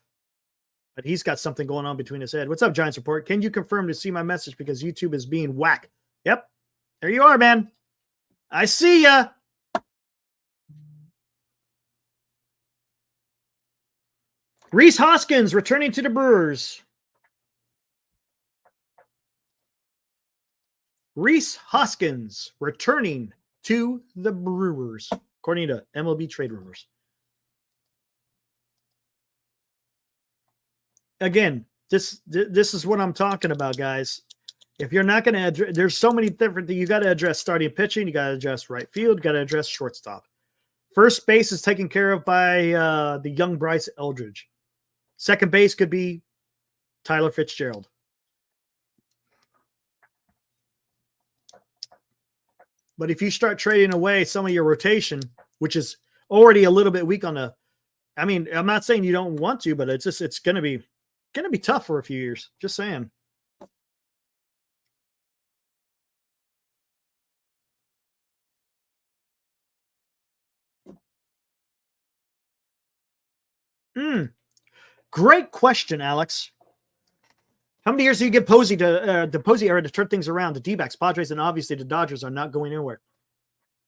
but he's got something going on between his head. What's up, Giants Report? Can you confirm to see my message because YouTube is being whack? Yep. There you are, man. I see ya. Rhys Hoskins returning to the Brewers. Rhys Hoskins returning to the Brewers, according to MLB trade rumors. again, this is what I'm talking about, guys. If you're not going to address, there's so many different things. You got to address starting pitching. You got to address right field. You got to address shortstop. First base is taken care of by the young Bryce Eldridge. Second base could be Tyler Fitzgerald. But if you start trading away some of your rotation, which is already a little bit weak on the, I mean, I'm not saying you don't want to, but it's going to be tough for a few years. Just saying. Great question, Alex. How many years do you give Posey to the Posey era to turn things around? The D-backs, Padres, and obviously the Dodgers are not going anywhere.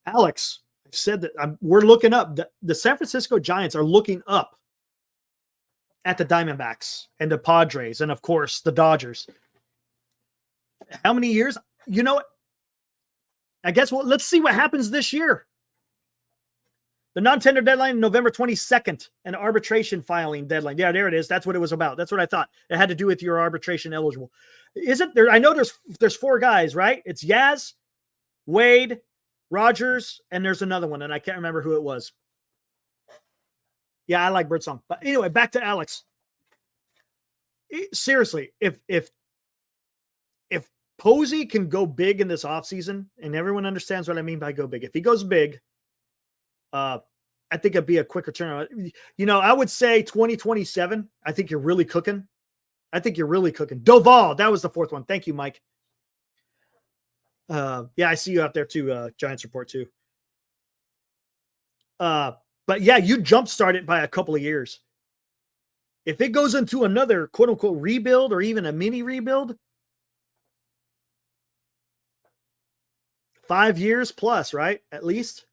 Alex, I've said that we're looking up. The San Francisco Giants are looking up at the Diamondbacks and the Padres, and of course the Dodgers. How many years? You know what? I guess let's see what happens this year. The non-tender deadline, November 22nd, an arbitration filing deadline. Yeah, there it is. That's what it was about. That's what I thought. It had to do with your arbitration eligible. Isn't there? I know there's 4 guys, right? It's Yaz, Wade, Rogers, and there's another one, and I can't remember who it was. Yeah, I like Birdsong. But anyway, back to Alex. Seriously, if Posey can go big in this offseason, and everyone understands what I mean by go big. If he goes big, I think it'd be a quicker turnaround. You know, I would say 2027. I think you're really cooking. Doval, that was the 4th one. Thank you, Mike. Yeah, I see you out there too, Giants Report too. But yeah, you jumpstart it by a couple of years. If it goes into another quote unquote rebuild or even a mini rebuild, 5 years plus, right? At least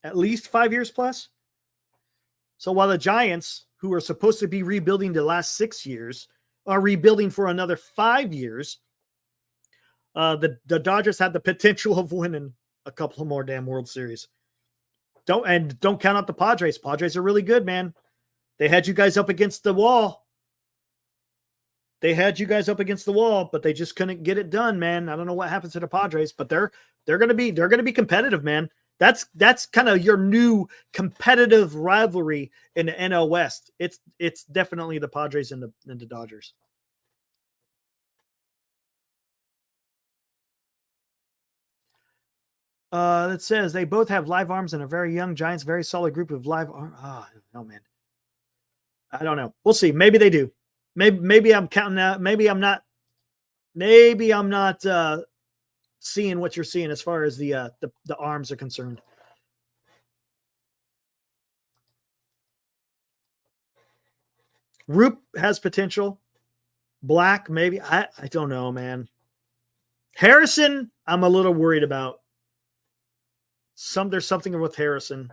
5 years plus. So while the Giants, who are supposed to be rebuilding the last 6 years, are rebuilding for another 5 years, the Dodgers have the potential of winning a couple more damn World Series. Don't count out the Padres. Padres are really good, man. They had you guys up against the wall. But they just couldn't get it done, man. I don't know what happens to the Padres, but they're gonna be competitive, man. That's kind of your new competitive rivalry in the NL West. It's definitely the Padres and the Dodgers. That says they both have live arms and a very young Giants, very solid group of live arms. Oh, no, man. I don't know. We'll see. Maybe they do. Maybe I'm counting out. Maybe I'm not seeing what you're seeing as far as the arms are concerned. Roop has potential. Black, maybe. I don't know, man. Harrison, I'm a little worried about. There's something with Harrison.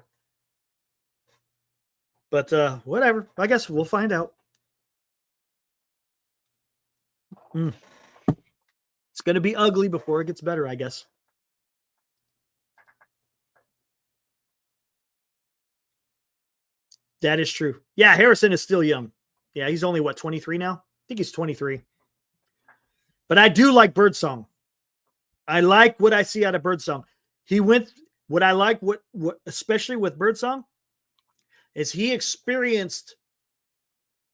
But whatever. I guess we'll find out. It's going to be ugly before it gets better, I guess. That is true. Yeah, Harrison is still young. Yeah, he's only, 23 now? I think he's 23. But I do like Birdsong. I like what I see out of Birdsong. What I like, especially with Birdsong, is he experienced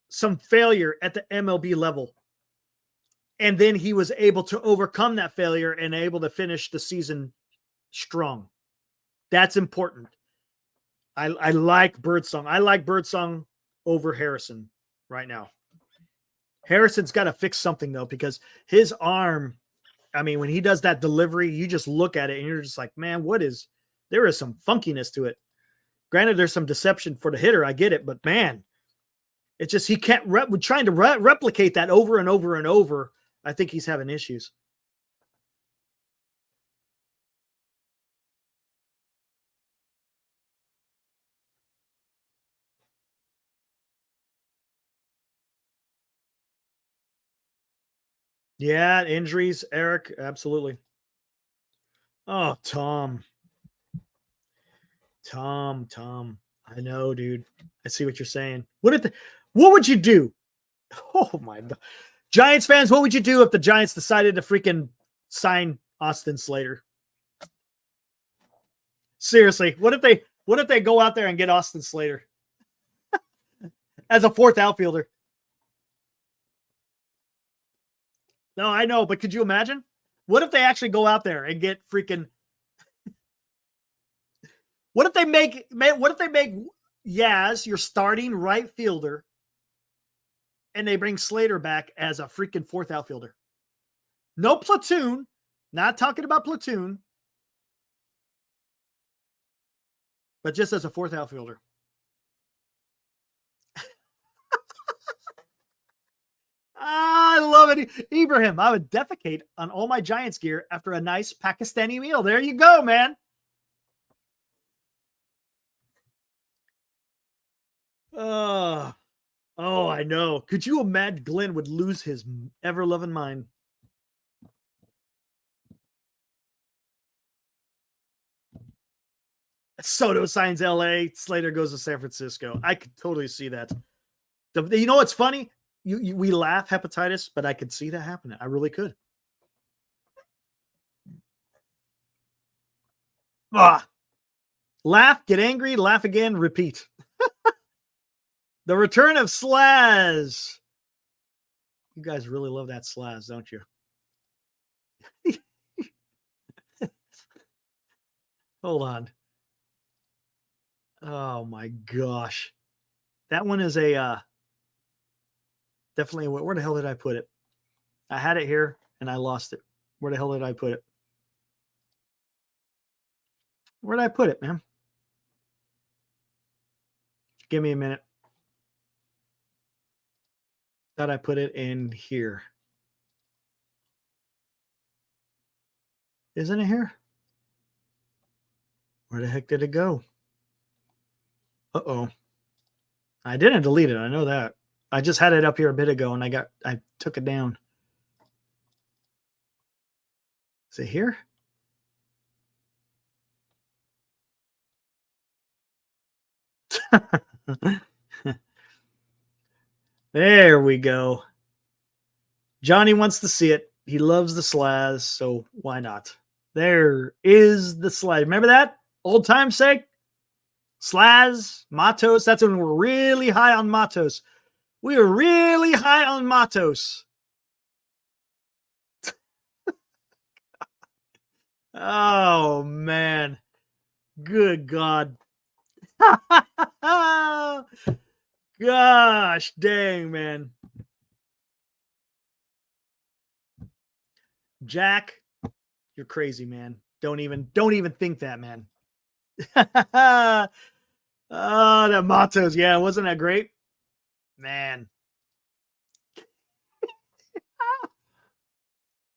some failure at the MLB level. And then he was able to overcome that failure and able to finish the season strong. That's important. I like Birdsong. I like Birdsong over Harrison right now. Harrison's got to fix something, though, because his arm, I mean, when he does that delivery, you just look at it and you're just like, man, there is some funkiness to it. Granted, there's some deception for the hitter. I get it, but man, it's just he can't trying to replicate that over and over and over. I think he's having issues. Yeah, injuries, Eric, absolutely. Oh, Tom. I know, dude. I see what you're saying. What would you do? Oh my God. Giants fans, what would you do if the Giants decided to freaking sign Austin Slater? Seriously, what if they go out there and get Austin Slater as a fourth outfielder? No, I know, but could you imagine? What if they actually go out there and get freaking? What if they make Yaz your starting right fielder, and they bring Slater back as a freaking fourth outfielder? No platoon, not talking about platoon, but just as a fourth outfielder. I love it. Ibrahim, I would defecate on all my Giants gear after a nice Pakistani meal. There you go, man. Oh, I know. Could you imagine Glenn would lose his ever-loving mind? Soto signs LA, Slater goes to San Francisco. I could totally see that. You know what's funny? We laugh hepatitis, but I could see that happening. I really could. Laugh, get angry, laugh again, repeat. The return of Slaz. You guys really love that Slaz, don't you? Hold on. Oh my gosh. That one is a definitely. Where the hell did I put it? I had it here and I lost it. Where the hell did I put it? Where did I put it, man? Give me a minute. Thought I put it in here. Isn't it here? Where the heck did it go? Uh-oh. I didn't delete it. I know that. I just had it up here a bit ago and I took it down. Is it here? There we go. Johnny wants to see it. He loves the Slaz, so why not? There is the Slaz. Remember that? Old time's sake? Slaz, Matos. That's when we're really high on Matos. We were really high on Matos. Oh, man. Good God. Gosh dang, man. Jack, you're crazy, man. Don't even think that, man. Oh, that Matos. Yeah, wasn't that great? Man.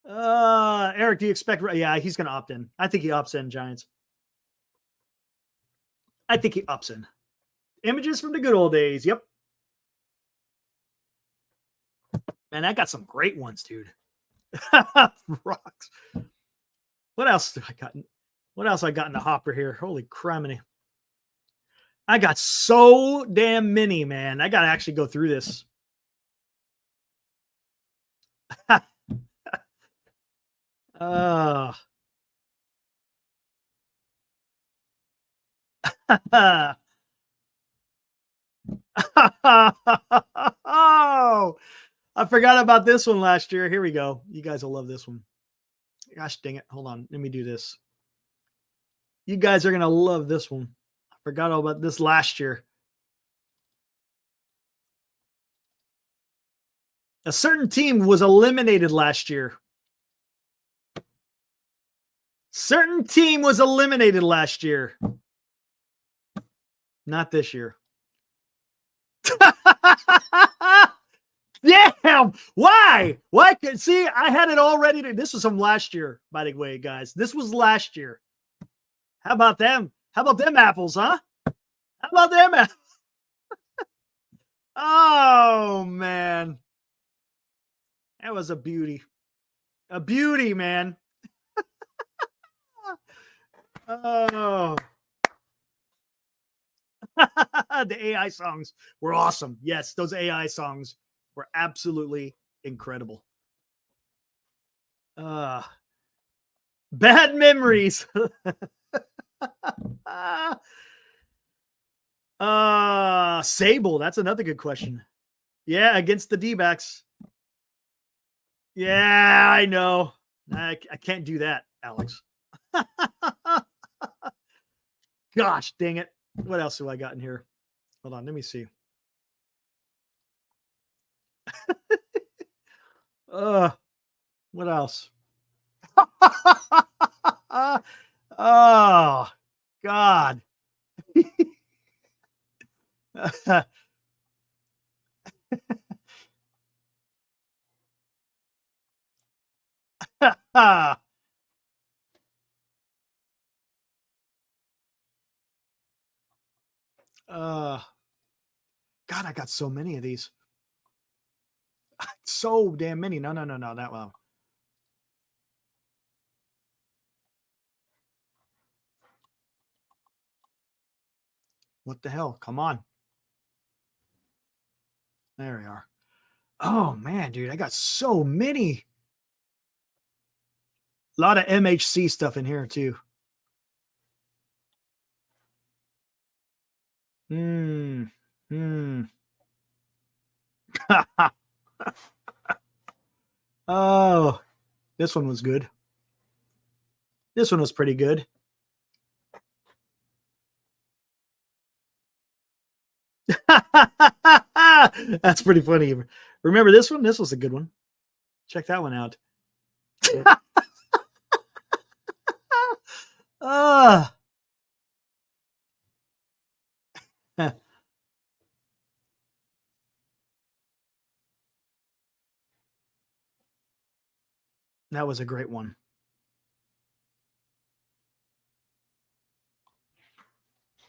Eric, do you expect? Yeah, he's going to opt in. I think he opts in, Giants. I think he opts in. Images from the good old days. Yep. Man, I got some great ones, dude. Rocks. What else do I got? What else I got in the hopper here? Holy criminy. I got so damn many, man. I got to actually go through this. Oh. Oh, I forgot about this one last year. Here we go. You guys will love this one. Gosh dang it. Hold on. Let me do this. You guys are going to love this one. I forgot all about this last year. A certain team was eliminated last year. Certain team was eliminated last year. Not this year. Damn! Why? Why? See, I had it all ready to. This was from last year, by the way, guys. This was last year. How about them? How about them apples, huh? How about them apples? Oh, man. That was a beauty. A beauty, man. Oh. The AI songs were awesome. Yes, those AI songs were absolutely incredible. Bad memories. Sable, that's another good question. Yeah, against the D-backs. Yeah, I know. I can't do that, Alex. Gosh, dang it. What else do I got in here? Hold on, let me see. What else? Oh, God. God, I got so many of these. So damn many. No, that one. What the hell? Come on. There we are. Oh man, dude, I got so many. A lot of MHC stuff in here too. Oh, this one was good. This one was pretty good. That's pretty funny. Remember this one? This was a good one. Check that one out. That was a great one.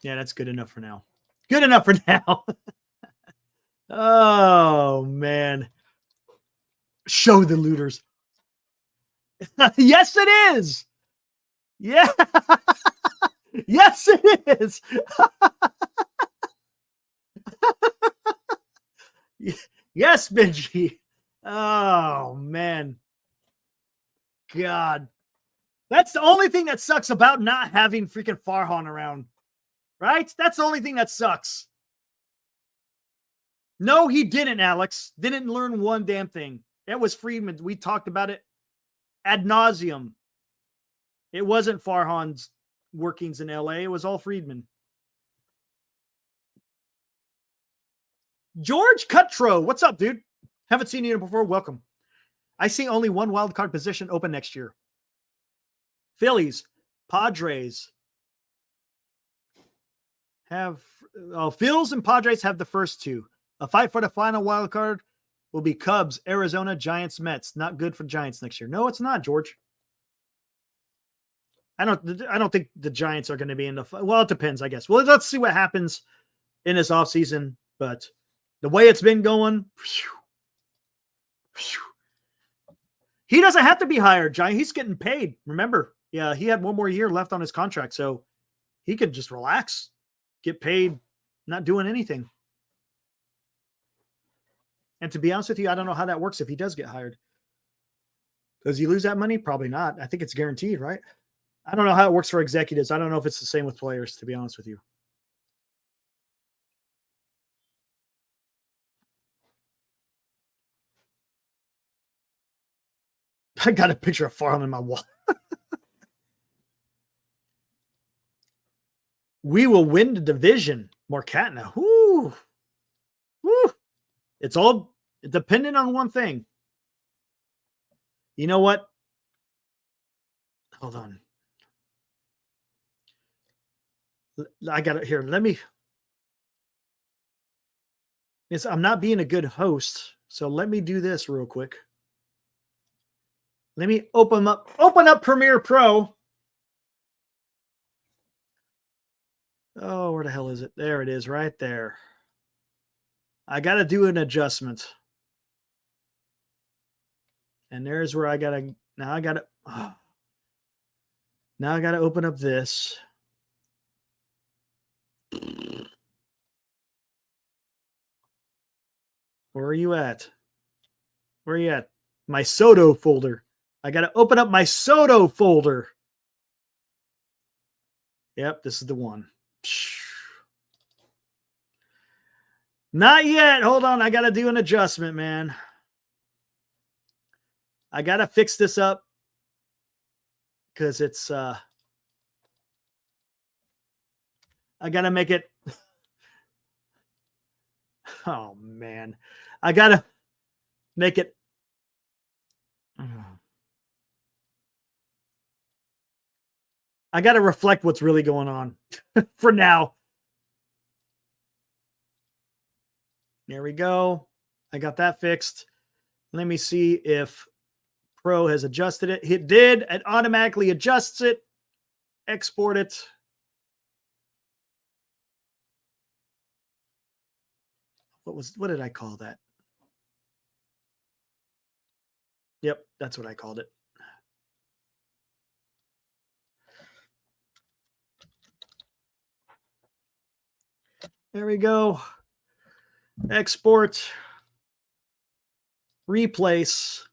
Yeah, that's good enough for now. Good enough for now. Oh, man. Show the looters. Yes, it is. Yeah. Yes, it is. Yes, Benji. Oh, man. God. That's the only thing that sucks about not having freaking Farhan around. Right? That's the only thing that sucks. No, he didn't, Alex. Didn't learn one damn thing. It was Friedman. We talked about it ad nauseum. It wasn't Farhan's workings in LA. It was all Friedman. George Cutro. What's up, dude? Haven't seen you before. Welcome. I see only one wild card position open next year. Phillies, Padres have Phils and Padres have the first two. A fight for the final wild card will be Cubs, Arizona, Giants, Mets. Not good for Giants next year. No, it's not, George. I don't think the Giants are going to be in the fight. Well, it depends, I guess. Well, let's see what happens in this offseason. But the way it's been going, he doesn't have to be hired, Giant. He's getting paid. Remember, yeah, he had one more year left on his contract, so he could just relax, get paid, not doing anything. And to be honest with you, I don't know how that works if he does get hired. Does he lose that money? Probably not. I think it's guaranteed, right? I don't know how it works for executives. I don't know if it's the same with players, to be honest with you. I got a picture of Farhan in my wall. We will win the division. Morcatna. Whoo. Woo. It's all dependent on one thing. You know what? Hold on. I got it here. Let me. I'm not being a good host, so let me do this real quick. Let me open up Premiere Pro. Oh, where the hell is it? There it is, right there. I got to do an adjustment. And there's where I got to, now I got to open up this. Where are you at? Where are you at? My Soto folder. I got to open up my Soto folder. Yep, this is the one. Not yet. Hold on. I got to do an adjustment, man. I got to fix this up because it's, I got to make it. Oh, man. I got to make it. I got to reflect what's really going on for now. There we go. I got that fixed. Let me see if Pro has adjusted it. It did. It automatically adjusts it. Export it. What did I call that? Yep, that's what I called it. There we go. Export. Replace.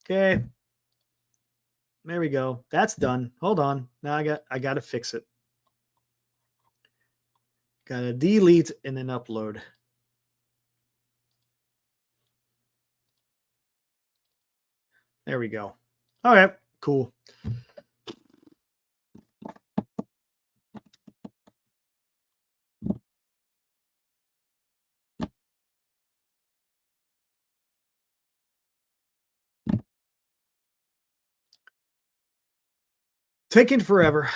Okay. There we go. That's done. Hold on. Now I got to fix it. Got to delete and then upload. There we go. All right, cool. Taking forever.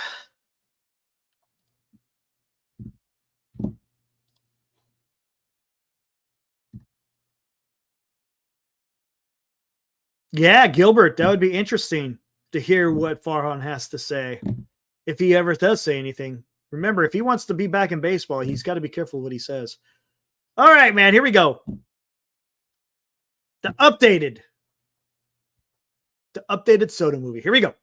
Yeah, Gilbert, that would be interesting to hear what Farhan has to say if he ever does say anything. Remember, if he wants to be back in baseball, he's got to be careful what he says. All right, man, here we go. The updated Soto movie. Here we go.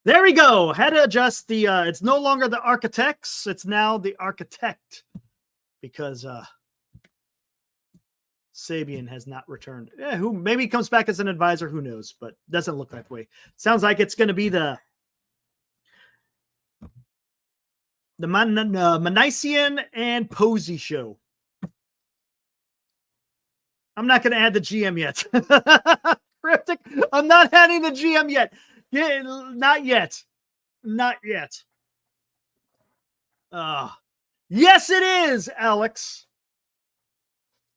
There we go. Had to adjust the it's no longer the architects, it's now the architect because Sabian has not returned. Yeah, who maybe comes back as an advisor, who knows, but doesn't look that way. Sounds like it's going to be the Manician and Posey show. I'm not going to add the GM yet. Cryptic. I'm not adding the GM yet. Yeah, not yet. Not yet. Yes, it is, Alex.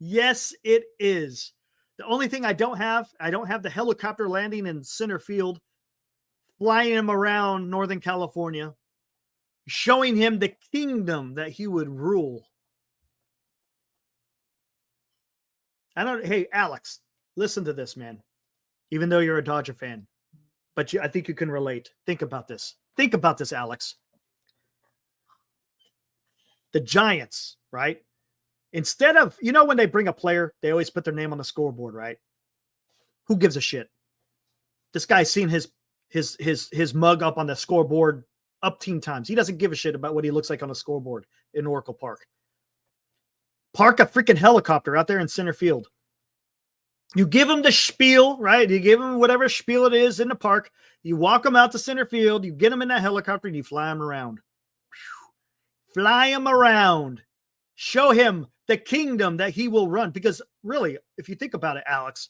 Yes, it is. The only thing I don't have the helicopter landing in center field, flying him around Northern California, showing him the kingdom that he would rule. Hey, Alex, listen to this, man. Even though you're a Dodger fan, but I think you can relate. Think about this. Think about this, Alex. The Giants, right? Instead of, when they bring a player, they always put their name on the scoreboard, right? Who gives a shit? This guy's seen his mug up on the scoreboard up teen times. He doesn't give a shit about what he looks like on a scoreboard in Oracle Park. Park a freaking helicopter out there in center field. You give him the spiel, right? You give him whatever spiel it is in the park. You walk him out to center field. You get him in that helicopter and you fly him around. Fly him around. Show him the kingdom that he will run. Because really, if you think about it, Alex,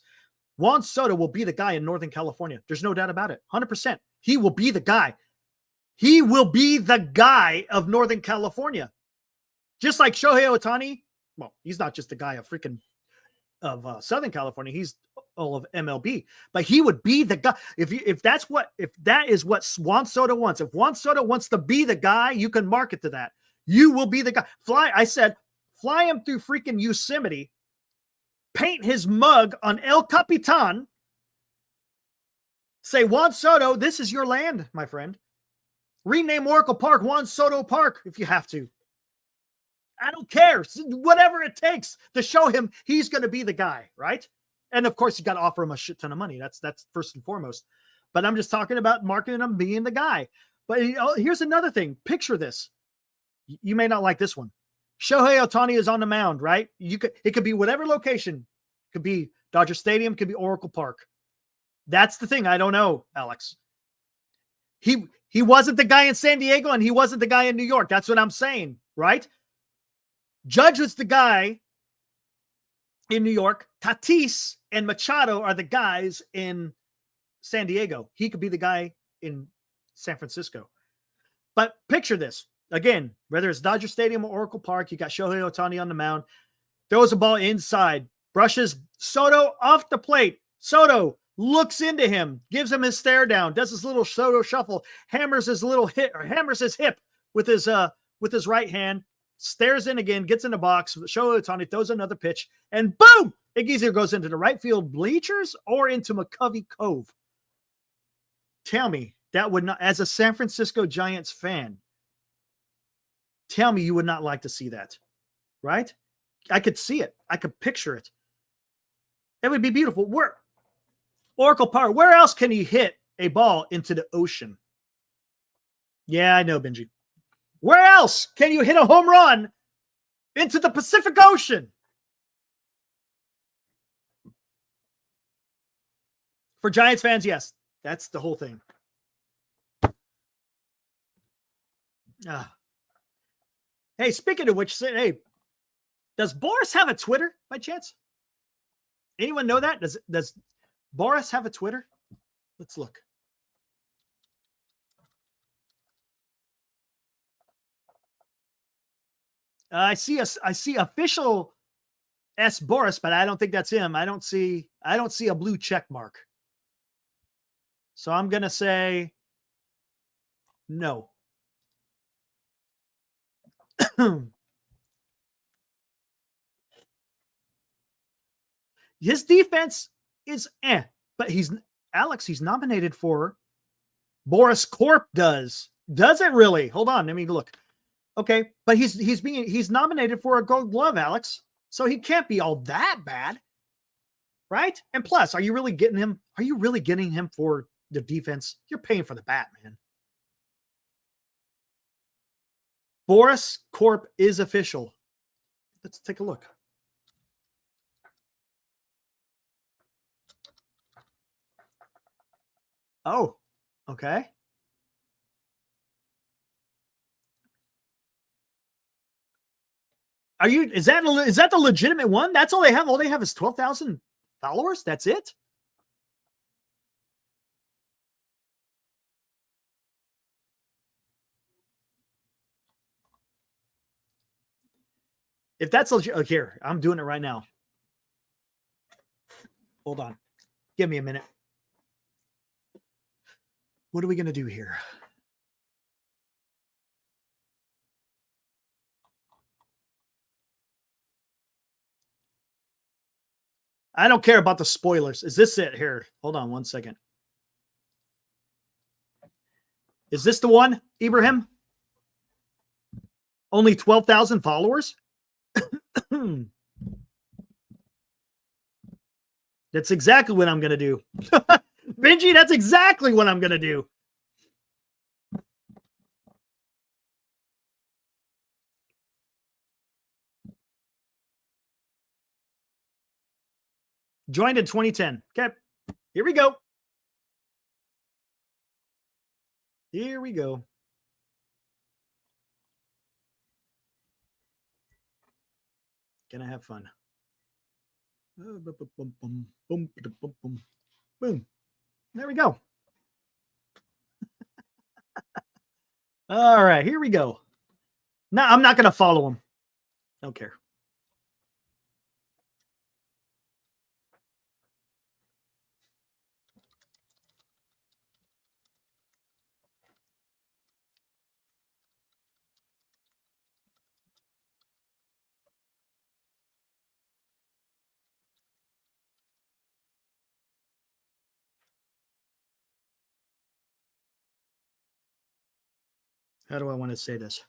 Juan Soto will be the guy in Northern California. There's no doubt about it. 100%. He will be the guy. He will be the guy of Northern California. Just like Shohei Ohtani. Well, he's not just the guy of Southern California. He's all of MLB. But he would be the guy. If that is what Juan Soto wants. If Juan Soto wants to be the guy, you can market to that. You will be the guy. Fly him through freaking Yosemite. Paint his mug on El Capitan. Say, Juan Soto, this is your land, my friend. Rename Oracle Park Juan Soto Park if you have to. I don't care. Whatever it takes to show him he's going to be the guy, right? And of course, you got to offer him a shit ton of money. That's first and foremost. But I'm just talking about marketing him being the guy. But here's another thing. Picture this. You may not like this one. Shohei Ohtani is on the mound, right? It could be whatever location. It could be Dodger Stadium, could be Oracle Park. That's the thing. I don't know, Alex. He wasn't the guy in San Diego and he wasn't the guy in New York. That's what I'm saying, right? Judge was the guy in New York. Tatis and Machado are the guys in San Diego. He could be the guy in San Francisco. But picture this. Again, whether it's Dodger Stadium or Oracle Park, you got Shohei Ohtani on the mound. Throws a ball inside. Brushes Soto off the plate. Soto looks into him. Gives him his stare down. Does his little Soto shuffle. Hammers his hip with his right hand. Stares in again, gets in the box. Shohei Ohtani throws another pitch, and boom! It either goes into the right field bleachers or into McCovey Cove. Tell me, that would not, as a San Francisco Giants fan, tell me you would not like to see that, right? I could see it. I could picture it. It would be beautiful. Oracle Park, where else can he hit a ball into the ocean? Yeah, I know, Benji. Where else can you hit a home run into the Pacific Ocean? For Giants fans, yes. That's the whole thing. Hey, speaking of which, hey, does Boris have a Twitter by chance? Anyone know that? Does Boris have a Twitter? Let's look. I see official S Boris, but I don't think that's him. I don't see a blue check mark. So I'm going to say no. His defense is but he's nominated for Boris Corp does it really? Hold on, let me look. Okay, but he's nominated for a Gold Glove, Alex. So he can't be all that bad, right? And plus, are you really getting him for the defense? You're paying for the bat, man. Boris Corp is official. Let's take a look. Oh, okay. Is that the legitimate one? That's all they have. All they have is 12,000 followers. That's it. If that's legit, look here, I'm doing it right now. Hold on. Give me a minute. What are we going to do here? I don't care about the spoilers. Is this it here? Hold on 1 second. Is this the one, Ibrahim? Only 12,000 followers? That's exactly what I'm going to do. Benji, that's exactly what I'm going to do. Joined in 2010. Okay, here we go. Here we go. Gonna have fun. Boom. There we go. All right, here we go. No, I'm not going to follow him. Don't care. How do I want to say this?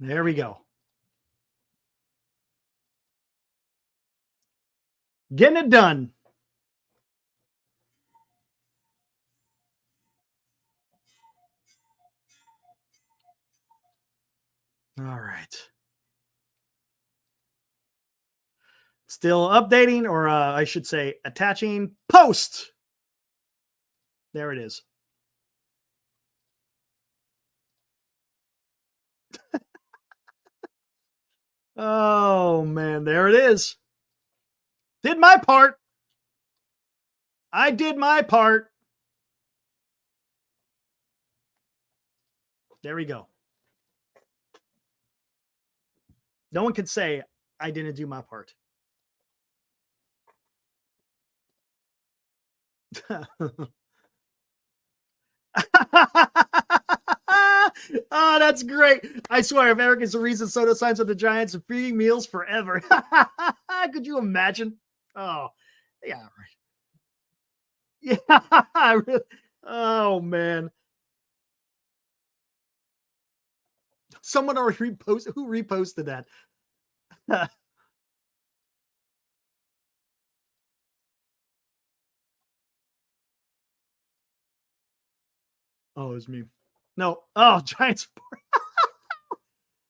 There we go. Getting it done. All right. Still updating, or I should say attaching post. There it is. Oh, man. There it is. Did my part. I did my part. There we go. No one can say I didn't do my part. Oh, that's great. I swear, if Eric is the reason Soto signs with the Giants, free meals forever. Could you imagine? Oh, yeah. Yeah. Oh, man. Someone already reposted. Who reposted that? Oh, it was me. No. Oh, Giants report.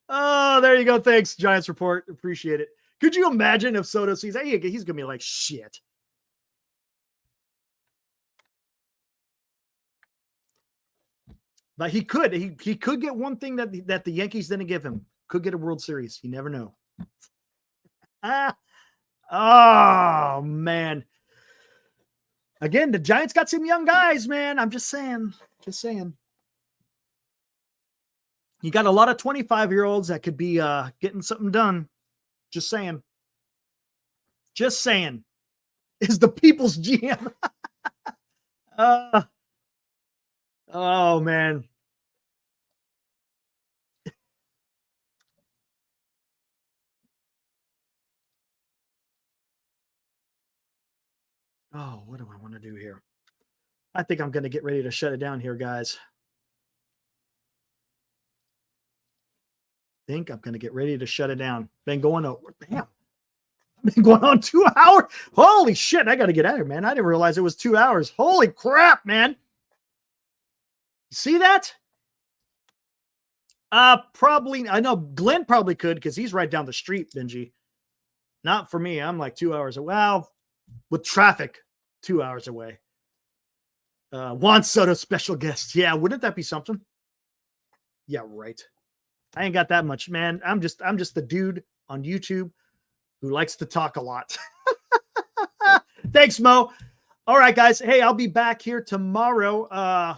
Oh, there you go. Thanks, Giants report. Appreciate it. Could you imagine if Soto sees, hey, he's gonna be like shit. But he could. He could get one thing that the Yankees didn't give him. Could get a World Series. You never know. Oh, man. Again, the Giants got some young guys, man. I'm just saying. Just saying. You got a lot of 25-year-olds that could be getting something done. Just saying. Just saying. Is the people's GM. Oh, man. Oh, what do I want to do here? I think I'm going to get ready to shut it down here, guys. Think I'm going to get ready to shut it down. Been going over. Damn. Been going on 2 hours. Holy shit. I got to get out of here, man. I didn't realize it was 2 hours. Holy crap, man. See that? Probably. I know Glenn probably could because he's right down the street, Benji. Not for me. I'm like 2 hours away. Well, with traffic, 2 hours away. Juan Soto special guest. Yeah, wouldn't that be something? Yeah, right. I ain't got that much, man. I'm just the dude on YouTube who likes to talk a lot. Thanks, Mo. All right, guys. Hey, I'll be back here tomorrow.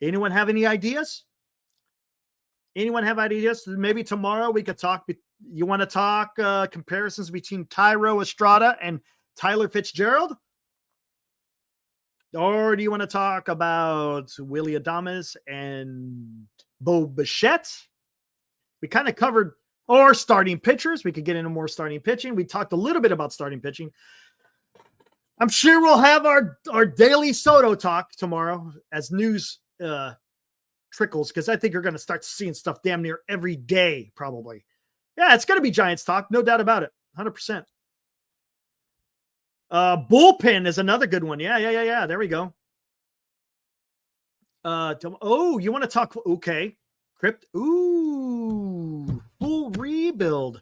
Anyone have any ideas? Anyone have ideas? Maybe tomorrow we could talk. You want to talk comparisons between Tyro Estrada and Tyler Fitzgerald? Or do you want to talk about Willie Adames and Bo Bichette? We kind of covered, or starting pitchers. We could get into more starting pitching. We talked a little bit about starting pitching. I'm sure we'll have our daily Soto talk tomorrow as news trickles, because I think you're going to start seeing stuff damn near every day, probably. Yeah, it's going to be Giants talk. No doubt about it. 100%. Bullpen is another good one. Yeah. There we go. You want to talk? Okay. Crypt. Ooh, full rebuild.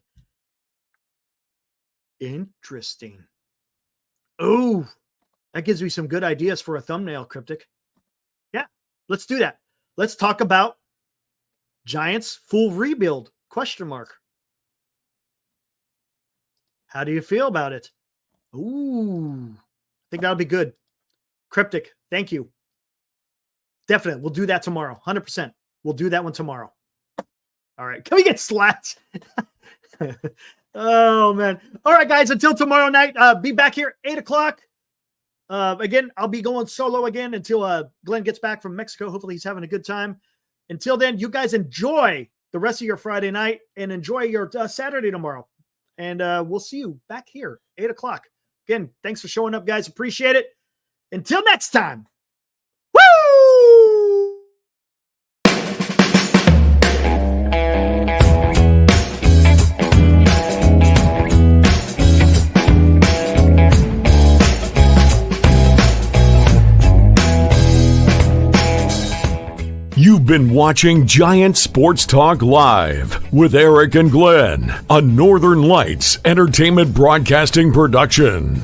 Interesting. Oh, that gives me some good ideas for a thumbnail, Cryptic. Yeah, let's do that. Let's talk about Giants full rebuild, question mark. How do you feel about it? Ooh, I think that'll be good. Cryptic, thank you. Definitely. We'll do that tomorrow. 100%. We'll do that one tomorrow. All right. Can we get slats? Oh, man. All right, guys. Until tomorrow night, be back here 8 o'clock. Again, I'll be going solo again until Glenn gets back from Mexico. Hopefully he's having a good time. Until then, you guys enjoy the rest of your Friday night and enjoy your Saturday tomorrow. And we'll see you back here 8 o'clock. Again, thanks for showing up, guys. Appreciate it. Until next time. Woo! You've been watching Giant Sports Talk Live with Eric and Glenn, a Northern Lights Entertainment Broadcasting production.